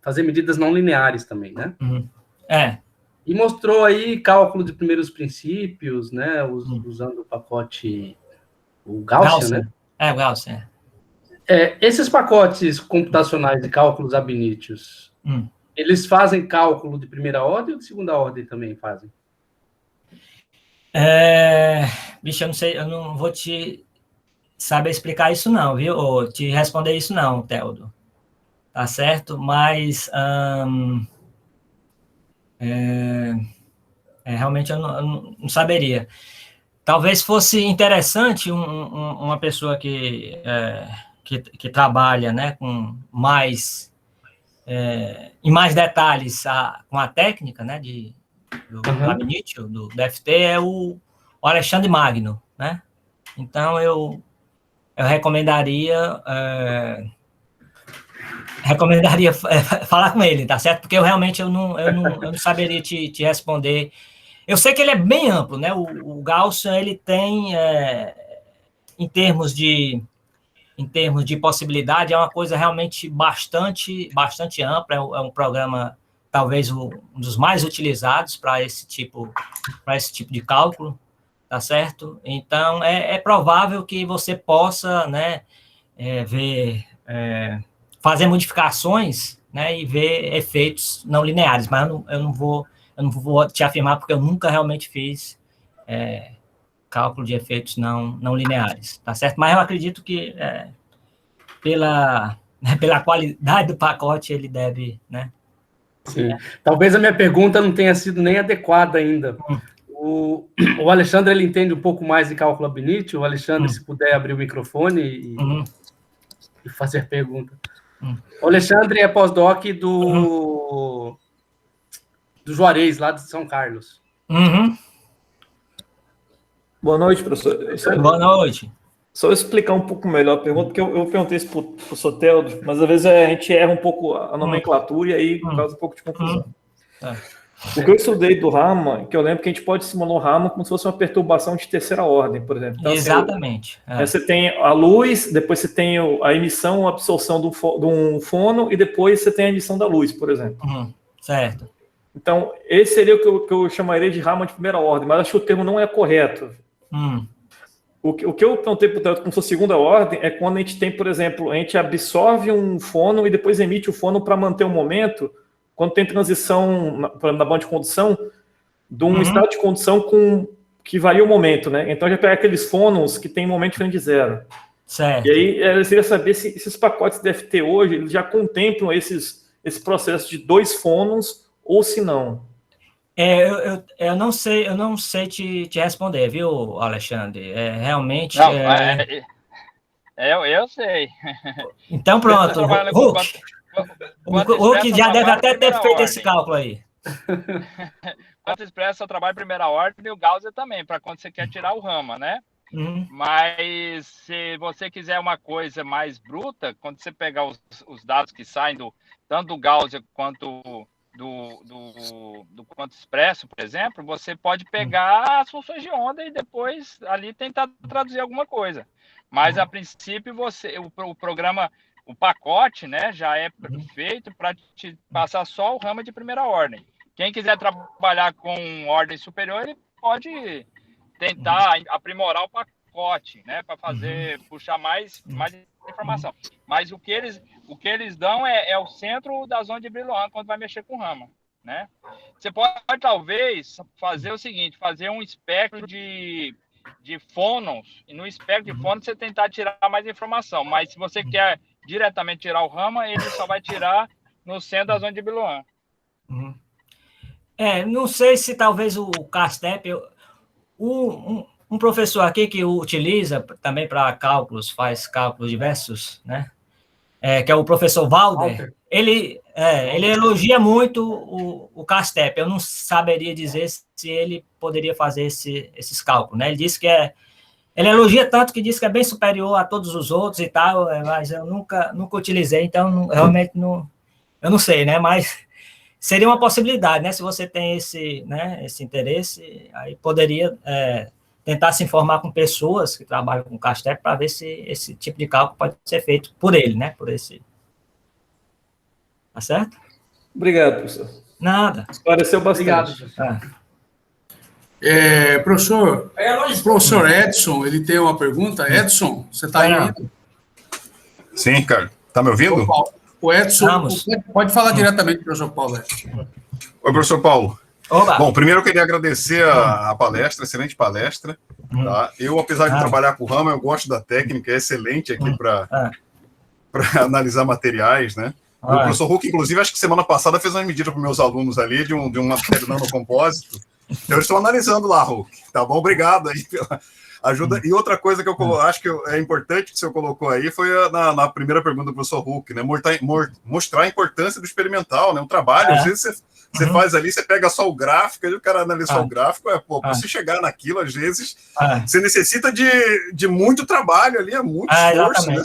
fazer medidas não lineares também, né? E mostrou aí cálculo de primeiros princípios, né? Usando o pacote o Gaussian, né? O Gaussian. Esses pacotes computacionais de cálculos ab initio, eles fazem cálculo de primeira ordem ou de segunda ordem também fazem? Bicho, eu não sei, eu não vou te saber explicar isso não, viu? Ou te responder isso não, Teldo. Tá certo? Mas realmente eu não saberia. Talvez fosse interessante uma pessoa que trabalha, né, com em mais detalhes com a técnica, né, do ab initio, do FT, é o Alexandre Magno, né? Então, eu recomendaria falar com ele, tá certo? Porque eu realmente eu não saberia te responder. Eu sei que ele é bem amplo, né? O Gaussian, ele tem, em termos de possibilidade, é uma coisa realmente bastante ampla, é um programa, talvez, um dos mais utilizados para esse tipo de cálculo, tá certo? Então, é provável que você possa, né, fazer modificações, né, e ver efeitos não lineares, mas eu não vou te afirmar, porque eu nunca realmente fiz cálculo de efeitos não lineares, tá certo? Mas eu acredito que pela qualidade do pacote ele deve, né? Sim. Talvez a minha pergunta não tenha sido nem adequada ainda. O Alexandre, ele entende um pouco mais de cálculo ab initio. O Alexandre, se puder abrir o microfone e fazer pergunta. O Alexandre é pós-doc do Juarez, lá de São Carlos. Boa noite, professor. Boa noite. Só explicar um pouco melhor a pergunta, porque eu perguntei isso para o professor Teldo, mas às vezes a gente erra um pouco a nomenclatura e aí causa um pouco de confusão. O que eu estudei do Raman, que eu lembro que a gente pode simular o Raman como se fosse uma perturbação de terceira ordem, por exemplo. Então, exatamente. Você tem a luz, depois você tem a emissão, a absorção de um fono, e depois você tem a emissão da luz, por exemplo. Certo. Então, esse seria o que eu chamaria de Raman de primeira ordem, mas acho que o termo não é correto. O que eu perguntei para o Teldo como se fosse segunda ordem é quando a gente tem, por exemplo, a gente absorve um fono e depois emite o fono para manter o momento, quando tem transição na banda de condução, de um estado de condução que varia o momento, né? Então, já pega aqueles fônons que tem momento diferente de zero. Certo. E aí, eu queria saber se esses pacotes de FT hoje eles já contemplam esse processo de dois fônons ou se não. Eu não sei te responder, viu, Alexandre? Realmente. Não, eu sei. Então, pronto. Hulk. O Hulk já deve até ter feito esse cálculo aí. Quanto expressa o trabalho em primeira ordem e o Gaussian também, para quando você quer tirar o Raman, né? Mas se você quiser uma coisa mais bruta, quando você pegar os dados que saem tanto do Gaussian quanto do quanto expresso, por exemplo, você pode pegar as funções de onda e depois ali tentar traduzir alguma coisa. Mas a princípio o programa, o pacote, né, já é feito para te passar só o Raman de primeira ordem. Quem quiser trabalhar com ordem superior, ele pode tentar aprimorar o pacote, né, para puxar mais informação. Mas o que eles dão é o centro da zona de Brillouin quando vai mexer com o Raman, né? Você pode talvez fazer o seguinte, fazer um espectro de fônons, e no espectro de fônons você tentar tirar mais informação, mas se você quer diretamente tirar o Raman, ele só vai tirar no centro da zona de Brillouin. Não sei se talvez o CASTEP, um professor aqui que utiliza também para cálculos, faz cálculos diversos, né? Que é o professor Valder, ele elogia muito o CASTEP. Eu não saberia dizer se ele poderia fazer esses cálculos, né? Ele disse que ele elogia tanto que diz que é bem superior a todos os outros e tal, mas eu nunca utilizei, então realmente eu não sei, né? Mas seria uma possibilidade, né? Se você tem esse interesse, aí poderia tentar se informar com pessoas que trabalham com CASTEP para ver se esse tipo de cálculo pode ser feito por ele, né? Por esse. Tá certo? Obrigado, professor. Nada. Esclareceu bastante. Obrigado. Professor Edson, ele tem uma pergunta. Edson, você está aí ainda? Sim, Ricardo. Está me ouvindo? O Edson, pode falar diretamente, professor Paulo. Oi, professor Paulo. Oba. Bom, primeiro eu queria agradecer a palestra, excelente palestra. Tá? Eu, apesar de trabalhar com o Raman, eu gosto da técnica, é excelente aqui para analisar materiais, né? O professor Hulk, inclusive, acho que semana passada fez uma medida para meus alunos ali de um material nanocompósito. Então, eu estou analisando lá, Hulk. Tá bom? Obrigado aí pela ajuda. E outra coisa que eu acho que é importante que o senhor colocou aí foi na primeira pergunta do professor Hulk, né? Mostrar a importância do experimental, né? Um trabalho, às vezes você faz ali, você pega só o gráfico, aí o cara analisa só o gráfico, para você chegar naquilo, às vezes, você necessita de muito trabalho ali, é muito esforço, né?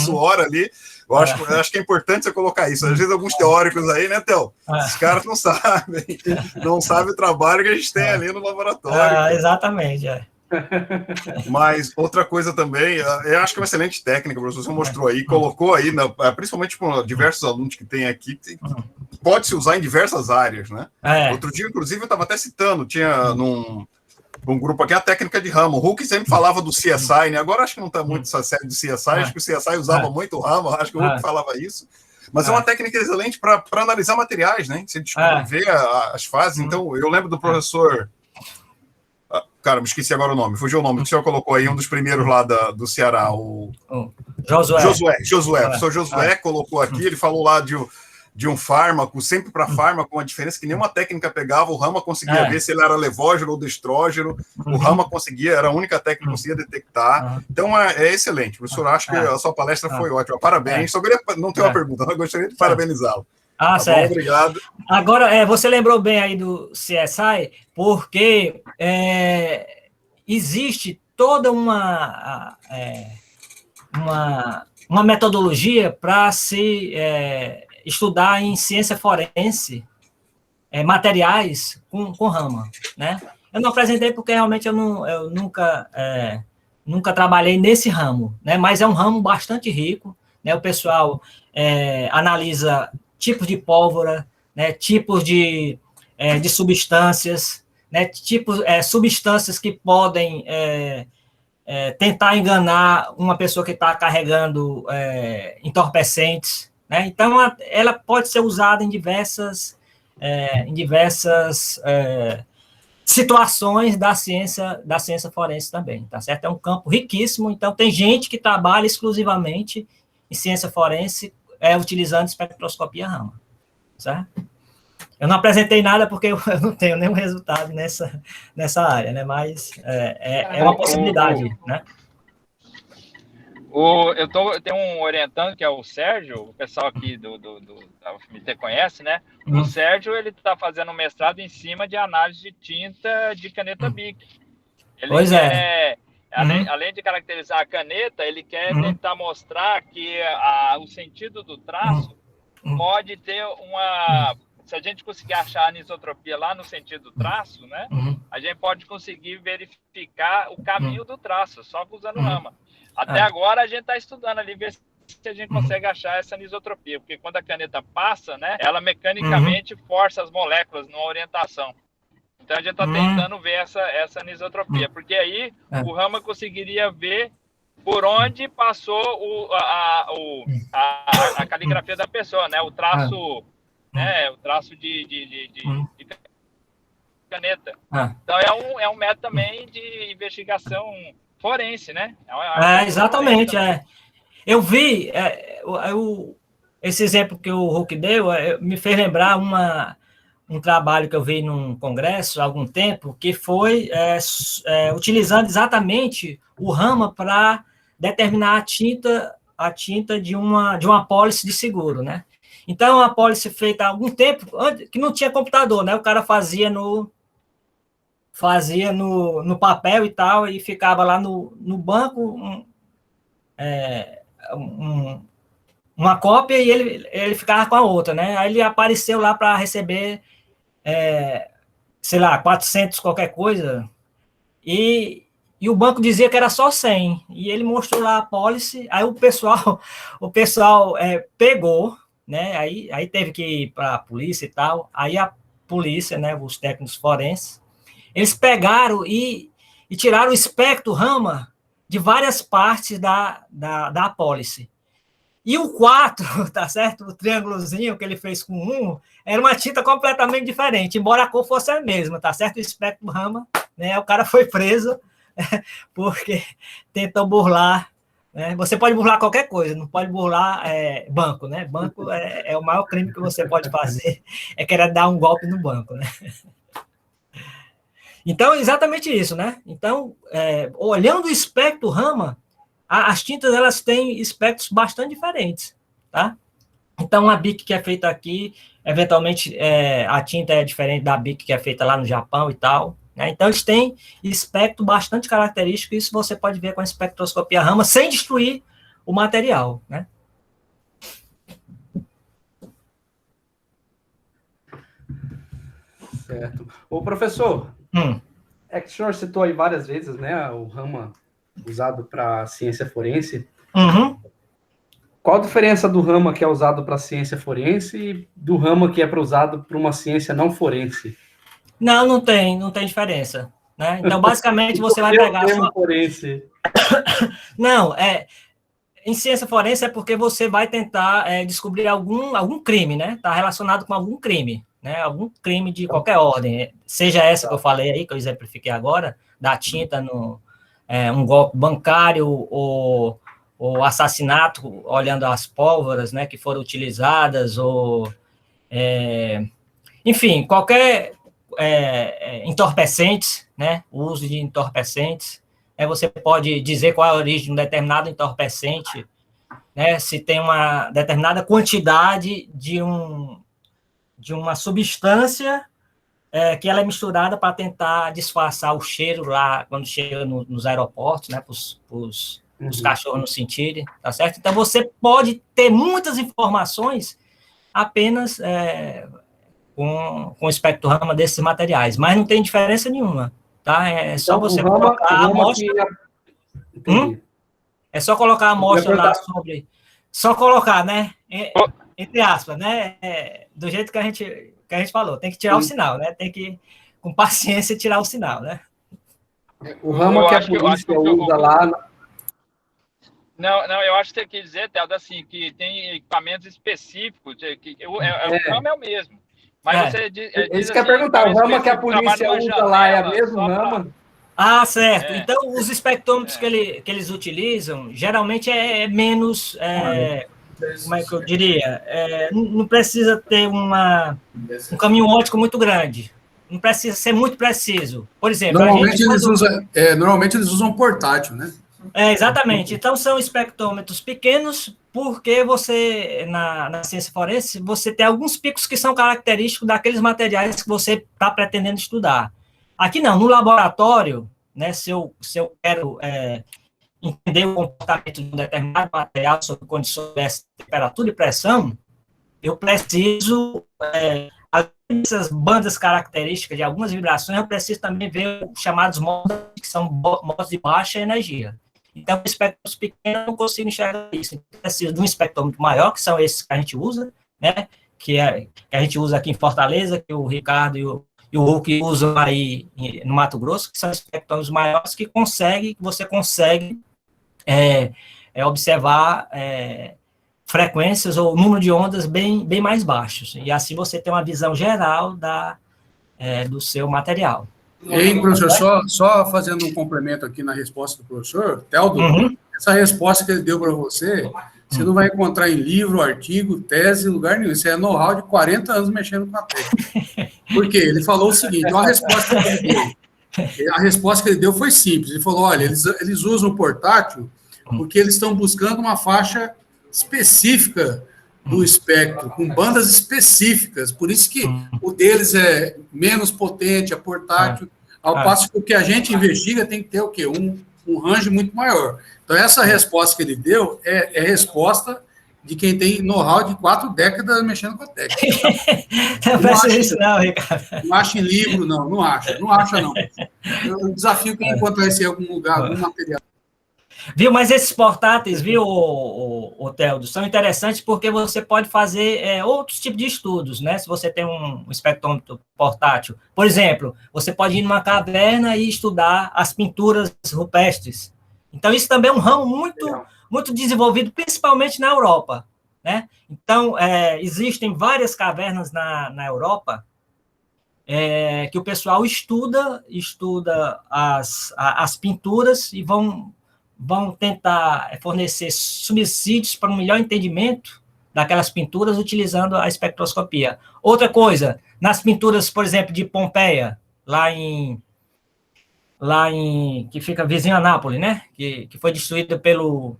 Suor ali. Eu acho que é importante você colocar isso. Às vezes, alguns teóricos aí, né, Theo? Os caras não sabem o trabalho que a gente tem ali no laboratório. Exatamente, Mas outra coisa também, eu acho que é uma excelente técnica, o professor mostrou aí, colocou aí, principalmente com diversos alunos que tem aqui, pode-se usar em diversas áreas, né? Outro dia, inclusive, eu estava até citando, tinha num grupo aqui a técnica de Raman. O Hulk sempre falava do CSI, né? Agora acho que não está muito essa série do CSI, acho que o CSI usava muito o Raman, acho que o Hulk falava isso. Mas é uma técnica excelente para analisar materiais, né? Você ver as fases. Então, eu lembro do professor... Cara, me esqueci agora o nome, fugiu o nome, que o senhor colocou aí, um dos primeiros lá do Ceará, o... Josué. O professor Josué colocou aqui, ele falou lá de um fármaco, sempre para fármaco, com a diferença que nenhuma técnica pegava, o Raman conseguia ver se ele era levógeno ou destrógeno, o Raman conseguia, era a única técnica que conseguia detectar. Então, é excelente. Professor, acho que a sua palestra foi ótima. Parabéns. Só queria, não tenho uma pergunta, mas gostaria de parabenizá-lo. Certo. Bom, obrigado. Agora, você lembrou bem aí do CSI, porque existe toda uma metodologia para se estudar em ciência forense materiais com Raman, né? Eu não apresentei porque realmente eu nunca trabalhei nesse ramo, né? Mas é um ramo bastante rico, né? O pessoal analisa tipos de pólvora, né, tipos de substâncias, né, substâncias que podem tentar enganar uma pessoa que está carregando entorpecentes, né? Então, ela pode ser usada em diversas situações da ciência forense também, tá certo? É um campo riquíssimo, então tem gente que trabalha exclusivamente em ciência forense utilizando espectroscopia Raman, certo? Eu não apresentei nada porque eu não tenho nenhum resultado nessa área, né? Mas é uma possibilidade, né? Eu tenho um orientando que é o Sérgio, o pessoal aqui da UFMT conhece, né? O Sérgio, ele está fazendo um mestrado em cima de análise de tinta de caneta Bic. Pois é. Além de caracterizar a caneta, ele quer tentar mostrar que o sentido do traço pode ter uma... Se a gente conseguir achar a anisotropia lá no sentido do traço, né? A gente pode conseguir verificar o caminho do traço, só usando rama. Até agora a gente está estudando ali, ver se a gente consegue achar essa anisotropia, porque quando a caneta passa, né, ela mecanicamente força as moléculas numa orientação. Então a gente está tentando ver essa anisotropia, porque aí o Raman conseguiria ver por onde passou a caligrafia da pessoa, né, o traço, né, o traço de caneta. Então é um método também de investigação forense, né? Exatamente. Eu vi esse exemplo que o Hulk deu, me fez lembrar um trabalho que eu vi num congresso há algum tempo, que foi utilizando exatamente o Raman para determinar a tinta de uma apólice de seguro, né? Então, uma apólice feita há algum tempo, que não tinha computador, né? O cara fazia no papel e tal, e ficava lá no banco uma cópia e ele ficava com a outra, né? Aí ele apareceu lá para receber, sei lá, 400 qualquer coisa, e o banco dizia que era só 100, e ele mostrou lá a apólice, aí o pessoal pegou, né? Aí teve que ir para a polícia e tal, aí a polícia, né, os técnicos forenses, eles pegaram e tiraram o espectro Raman de várias partes da apólice. E o 4, tá certo? O triângulozinho que ele fez com 1, era uma tinta completamente diferente, embora a cor fosse a mesma, tá certo? O espectro Raman, né? O cara foi preso porque tentou burlar, né? Você pode burlar qualquer coisa, não pode burlar banco, né? Banco é o maior crime que você pode fazer, é querer dar um golpe no banco, né? Então, exatamente isso, né? Então, olhando o espectro Raman, as tintas, elas têm espectros bastante diferentes, tá? Então, a Bic que é feita aqui, eventualmente, a tinta é diferente da Bic que é feita lá no Japão e tal, né? Então, eles têm espectro bastante característico, isso você pode ver com a espectroscopia Raman, sem destruir o material, né? Certo. Ô, professor, é que o senhor citou aí várias vezes, né, o Raman usado para ciência forense. Qual a diferença do Raman que é usado para ciência forense e do Raman que é usado para uma ciência não forense? Não tem diferença, né? Então, basicamente, você vai pegar... forense? Não, em ciência forense é porque você vai tentar descobrir algum crime, né? Está relacionado com algum crime, né? Algum crime de qualquer ordem, seja essa que eu falei aí, que eu exemplifiquei agora, da tinta um golpe bancário ou assassinato, olhando as pólvoras, né, que foram utilizadas, enfim, qualquer entorpecentes, né, o uso de entorpecentes, você pode dizer qual é a origem de um determinado entorpecente, né, se tem uma determinada quantidade de uma substância que ela é misturada para tentar disfarçar o cheiro lá, quando chega nos aeroportos, né, para os cachorros não sentirem, tá certo? Então, você pode ter muitas informações apenas com o espectro Raman desses materiais, mas não tem diferença nenhuma, tá? É só então, você colocar a amostra... É só colocar a amostra lá sobre... Só colocar, né? Entre aspas, né? Do jeito que a gente falou, tem que tirar o sinal, né? Tem que, com paciência, tirar o sinal, né? O Raman que a polícia usa lá... Não, eu acho que você quer dizer, Telda, assim, que tem equipamentos específicos, o Raman é o mesmo. Mas você diz isso quer perguntar, o Raman que a polícia usa lá é o mesmo Raman? Ah, certo. Então, os espectrômetros que eles utilizam, geralmente é menos como é que eu diria? Não precisa ter um caminho óptico muito grande. Não precisa ser muito preciso. Por exemplo, normalmente eles usam portátil, né? Exatamente. Então, são espectrômetros pequenos, porque você, na ciência forense, você tem alguns picos que são característicos daqueles materiais que você está pretendendo estudar. Aqui não, no laboratório, né, se eu quero entender o comportamento de um determinado material sob condições de temperatura e pressão, eu preciso, essas bandas características de algumas vibrações, eu preciso também ver os chamados modos, que são modos de baixa energia. Então, espectros pequenos, eu não consigo enxergar isso. Então, preciso de um espectrômetro maior, que são esses que a gente usa, né? Que a gente usa aqui em Fortaleza, que o Ricardo e o Hulk usam aí no Mato Grosso, que são espectrômetros maiores que você consegue observar frequências ou número de ondas bem mais baixos. E assim você tem uma visão geral do seu material. E aí, professor, só fazendo um complemento aqui na resposta do professor, Teldo, essa resposta que ele deu para você não vai encontrar em livro, artigo, tese, lugar nenhum. Isso é know-how de 40 anos mexendo com a técnica. Por quê? Ele falou o seguinte, a resposta que ele deu foi simples. Ele falou, olha, eles usam o portátil porque eles estão buscando uma faixa específica do espectro, com bandas específicas, por isso que o deles é menos potente, é portátil, ao passo que o que a gente investiga tem que ter o quê? Um range muito maior. Então, essa resposta que ele deu é resposta de quem tem know-how de 4 décadas mexendo com a técnica. Não faço isso não, Ricardo. Não acha em livro, não acha não. Eu desafio que encontrar isso em algum lugar, algum material. Viu, mas esses portáteis, viu, o Teldo, são interessantes porque você pode fazer outros tipos de estudos, né? Se você tem um espectrômetro portátil. Por exemplo, você pode ir numa caverna e estudar as pinturas rupestres. Então, isso também é um ramo muito desenvolvido, principalmente na Europa, né? Então, existem várias cavernas na Europa que o pessoal estuda as pinturas e vão tentar fornecer subsídios para um melhor entendimento daquelas pinturas utilizando a espectroscopia. Outra coisa, nas pinturas, por exemplo, de Pompeia, lá em que fica vizinho a Nápoles, né? Que foi destruída pelo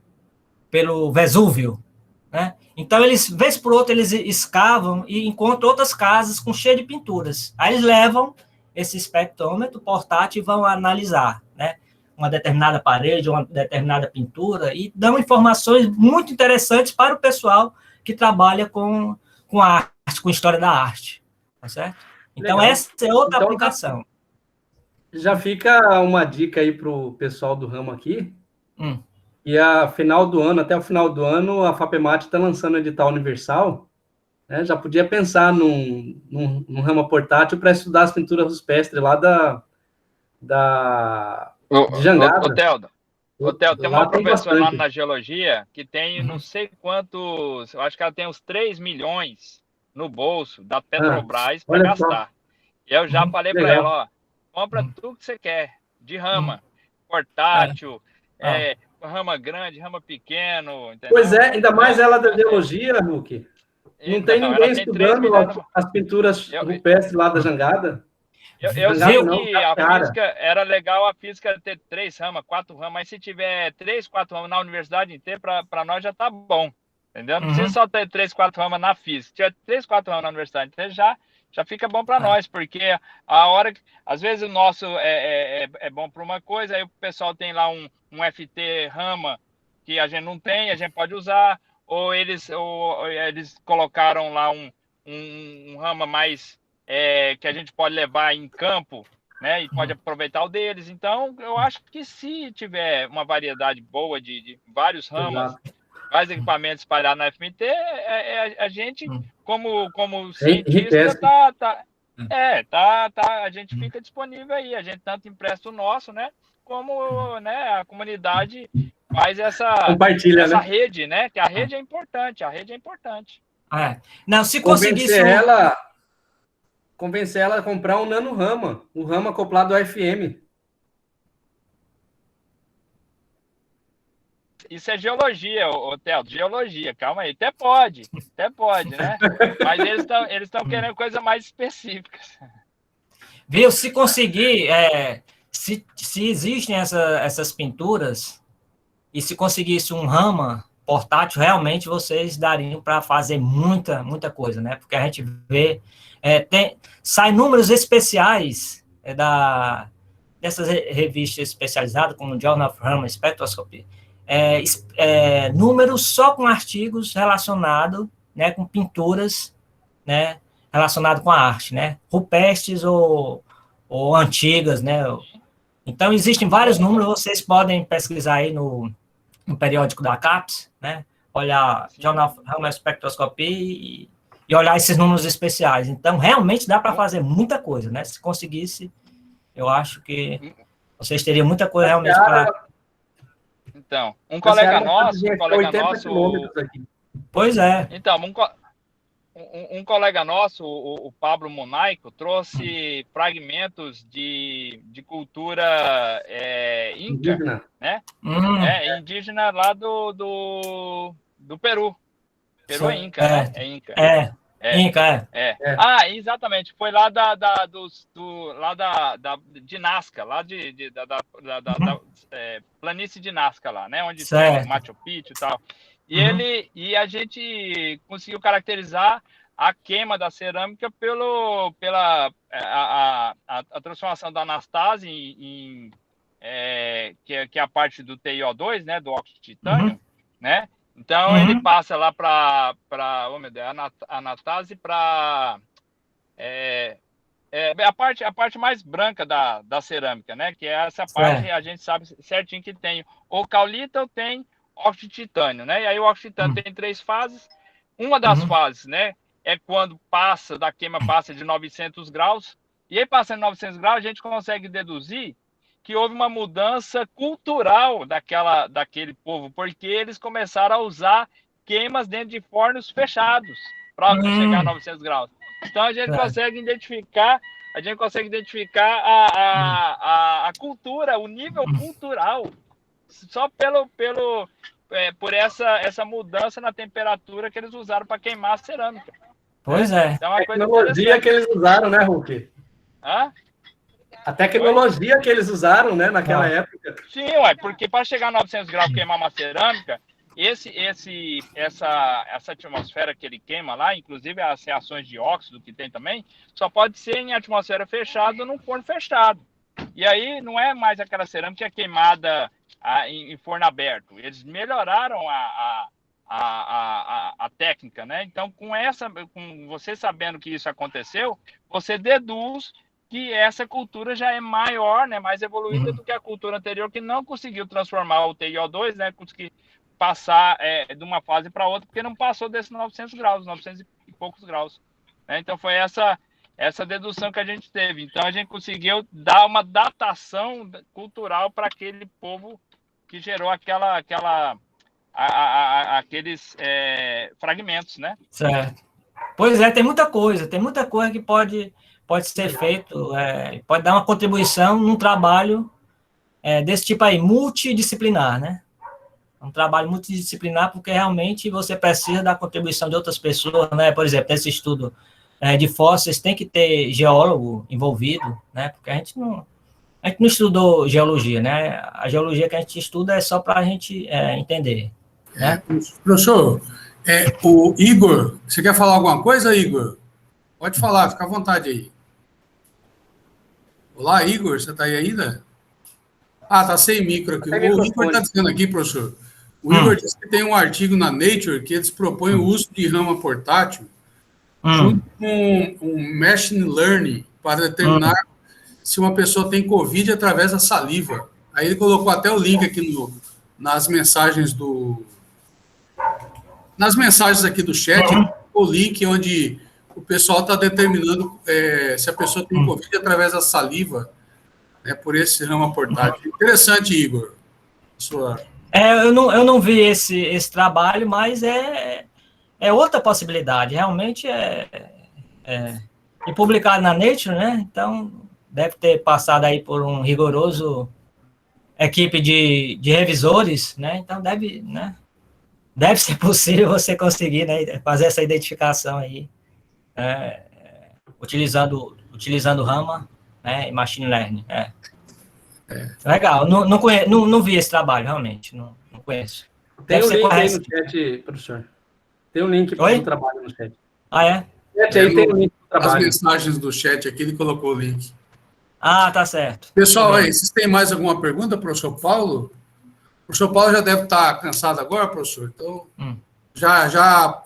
Vesúvio, né? Então, vez por outra, eles escavam e encontram outras casas cheio de pinturas. Aí eles levam esse espectrômetro portátil e vão analisar, né? Uma determinada parede, uma determinada pintura, e dão informações muito interessantes para o pessoal que trabalha com a arte, com história da arte, tá certo? Então, legal. Essa é outra aplicação. Já fica uma dica aí para o pessoal do ramo aqui, e até o final do ano, a FAPEMAT está lançando um edital universal, né? Já podia pensar num ramo portátil para estudar as pinturas rupestres lá de Jangada. Ô, Teldo, tem uma professora lá na geologia que tem não sei quantos, eu acho que ela tem uns 3 milhões no bolso da Petrobras para gastar. Eu já falei para ela, ó, compra tudo que você quer, de rama, portátil, rama grande, rama pequeno. Entendeu? Pois é, ainda mais ela da geologia, Luque. Não tem ninguém estudando as pinturas rupestres lá da Jangada. Eu sei que a física era legal, a física ter 3 ramas, 4 ramas, mas se tiver 3, 4 ramas na universidade inteira, para nós já tá bom, entendeu? Não precisa só ter 3, 4 ramas na física. Se tiver 3, 4 ramas na universidade inteira, já fica bom para nós, porque a hora que, às vezes o nosso é bom para uma coisa, aí o pessoal tem lá um FT rama que a gente não tem, a gente pode usar, ou eles colocaram lá um rama mais que a gente pode levar em campo, né, e pode aproveitar o deles. Então, eu acho que se tiver uma variedade boa de vários ramos, vários equipamentos espalhados na FMT, a gente, como cientista, a gente fica disponível aí. A gente tanto empresta o nosso, né, como, né, a comunidade faz essa rede, né, que a rede é importante, Não, se conseguisse... Convencer ela a comprar um nanorama, um rama acoplado ao FM. isso é geologia, Theo, geologia, calma aí, até pode, né? Mas eles estão querendo coisa mais específica. Viu, se conseguir, se existem essas pinturas, e se conseguisse um Rama portátil, realmente vocês dariam para fazer muita coisa, né? Porque a gente vê, sai números especiais dessas revistas especializadas, como o Journal of Raman Spectroscopy, números só com artigos relacionados, né, com pinturas, né, relacionadas com a arte, né? Rupestres ou antigas, né? Então, existem vários números, vocês podem pesquisar aí no periódico da CAPES, né? Olhar Journal of Raman Spectroscopy e olhar esses números especiais. Então, realmente dá para fazer muita coisa, né? Se conseguisse, eu acho que vocês teriam muita coisa realmente para... Então, um colega nosso... Pois é. Então, um colega nosso, o Pablo Monaico, trouxe fragmentos de cultura inca, indígena, né? Indígena lá do Peru. Peru é Inca, né? É Inca. Inca. Ah, exatamente. Foi lá de Nazca, lá da planície de Nazca lá, né? Onde tem Machu Picchu e tal. E a gente conseguiu caracterizar a queima da cerâmica pela transformação da anastase que é a parte do TiO2, né, do óxido de titânio, né? Então ele passa lá para anastase para a parte mais branca da cerâmica, né? Que é essa parte a gente sabe certinho que tem ou caolita ou tem óxido de titânio, né? E aí o óxido de titânio tem 3 fases. Uma das fases, né, é quando da queima passa de 900 graus. E aí, passando de 900 graus, a gente consegue deduzir que houve uma mudança cultural daquele povo, porque eles começaram a usar queimas dentro de fornos fechados para chegar a 900 graus. Então, a gente consegue identificar a cultura, o nível cultural, só por essa mudança na temperatura que eles usaram para queimar a cerâmica. Pois é. Então, a tecnologia que eles usaram, né, Hulk? Hã? A tecnologia que eles usaram, né, naquela época. Sim, porque para chegar a 900 graus e queimar uma cerâmica, essa atmosfera que ele queima lá, inclusive as reações de óxido que tem também, só pode ser em atmosfera fechada num forno fechado. E aí não é mais aquela cerâmica queimada em forno aberto. Eles melhoraram a técnica, né? Então, com você sabendo que isso aconteceu, você deduz que essa cultura já é maior, né, mais evoluída do que a cultura anterior, que não conseguiu transformar o TiO2, né, conseguir passar de uma fase para outra, porque não passou desses 900 graus, 900 e poucos graus. Né? Então, foi essa dedução que a gente teve. Então, a gente conseguiu dar uma datação cultural para aquele povo que gerou aqueles fragmentos, né? Certo. Pois é, tem muita coisa que pode ser feito, pode dar uma contribuição num trabalho desse tipo aí, multidisciplinar, né? Um trabalho multidisciplinar, porque realmente você precisa da contribuição de outras pessoas, né? Por exemplo, nesse estudo de fósseis tem que ter geólogo envolvido, né? Porque a gente não estudou geologia, né? A geologia que a gente estuda é só para a gente entender, né? Professor, o Igor, você quer falar alguma coisa, Igor? Pode falar, fica à vontade aí. Olá, Igor, você está aí ainda? Ah, tá sem micro aqui. O Igor está dizendo aqui, professor. O Igor disse que tem um artigo na Nature que eles propõem o uso de rama portátil junto com um machine learning para determinar se uma pessoa tem Covid através da saliva. Aí ele colocou até o link aqui nas mensagens aqui do chat, o link onde o pessoal está determinando se a pessoa tem Covid através da saliva, né, por esse rama portátil. Interessante, Igor. Eu não vi esse trabalho, mas é outra possibilidade. Realmente e publicado na Nature, né? Então, deve ter passado aí por um rigoroso equipe de revisores, né? Então deve ser possível você conseguir, né, fazer essa identificação aí, utilizando Rama, né, e Machine Learning. Legal, não vi esse trabalho, realmente, não conheço. Tem um link aí no chat, professor. Tem um link para o trabalho no chat. Ah, é? Aí tem um link do trabalho. As mensagens do chat aqui, ele colocou o link. Ah, tá certo. Pessoal, aí, vocês têm mais alguma pergunta, professor Paulo? O professor Paulo já deve estar cansado agora, professor, então já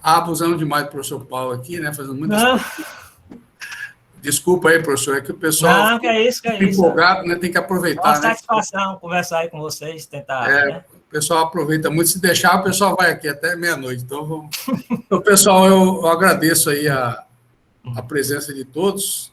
abusando demais do professor Paulo aqui, né, fazendo muitas coisas. Desculpa aí, professor, é que o pessoal não, que é isso. empolgado, né, tem que aproveitar. Uma satisfação conversar aí com vocês, tentar... né? O pessoal aproveita muito, se deixar, o pessoal vai aqui até meia-noite. Então, pessoal, eu agradeço aí a presença de todos.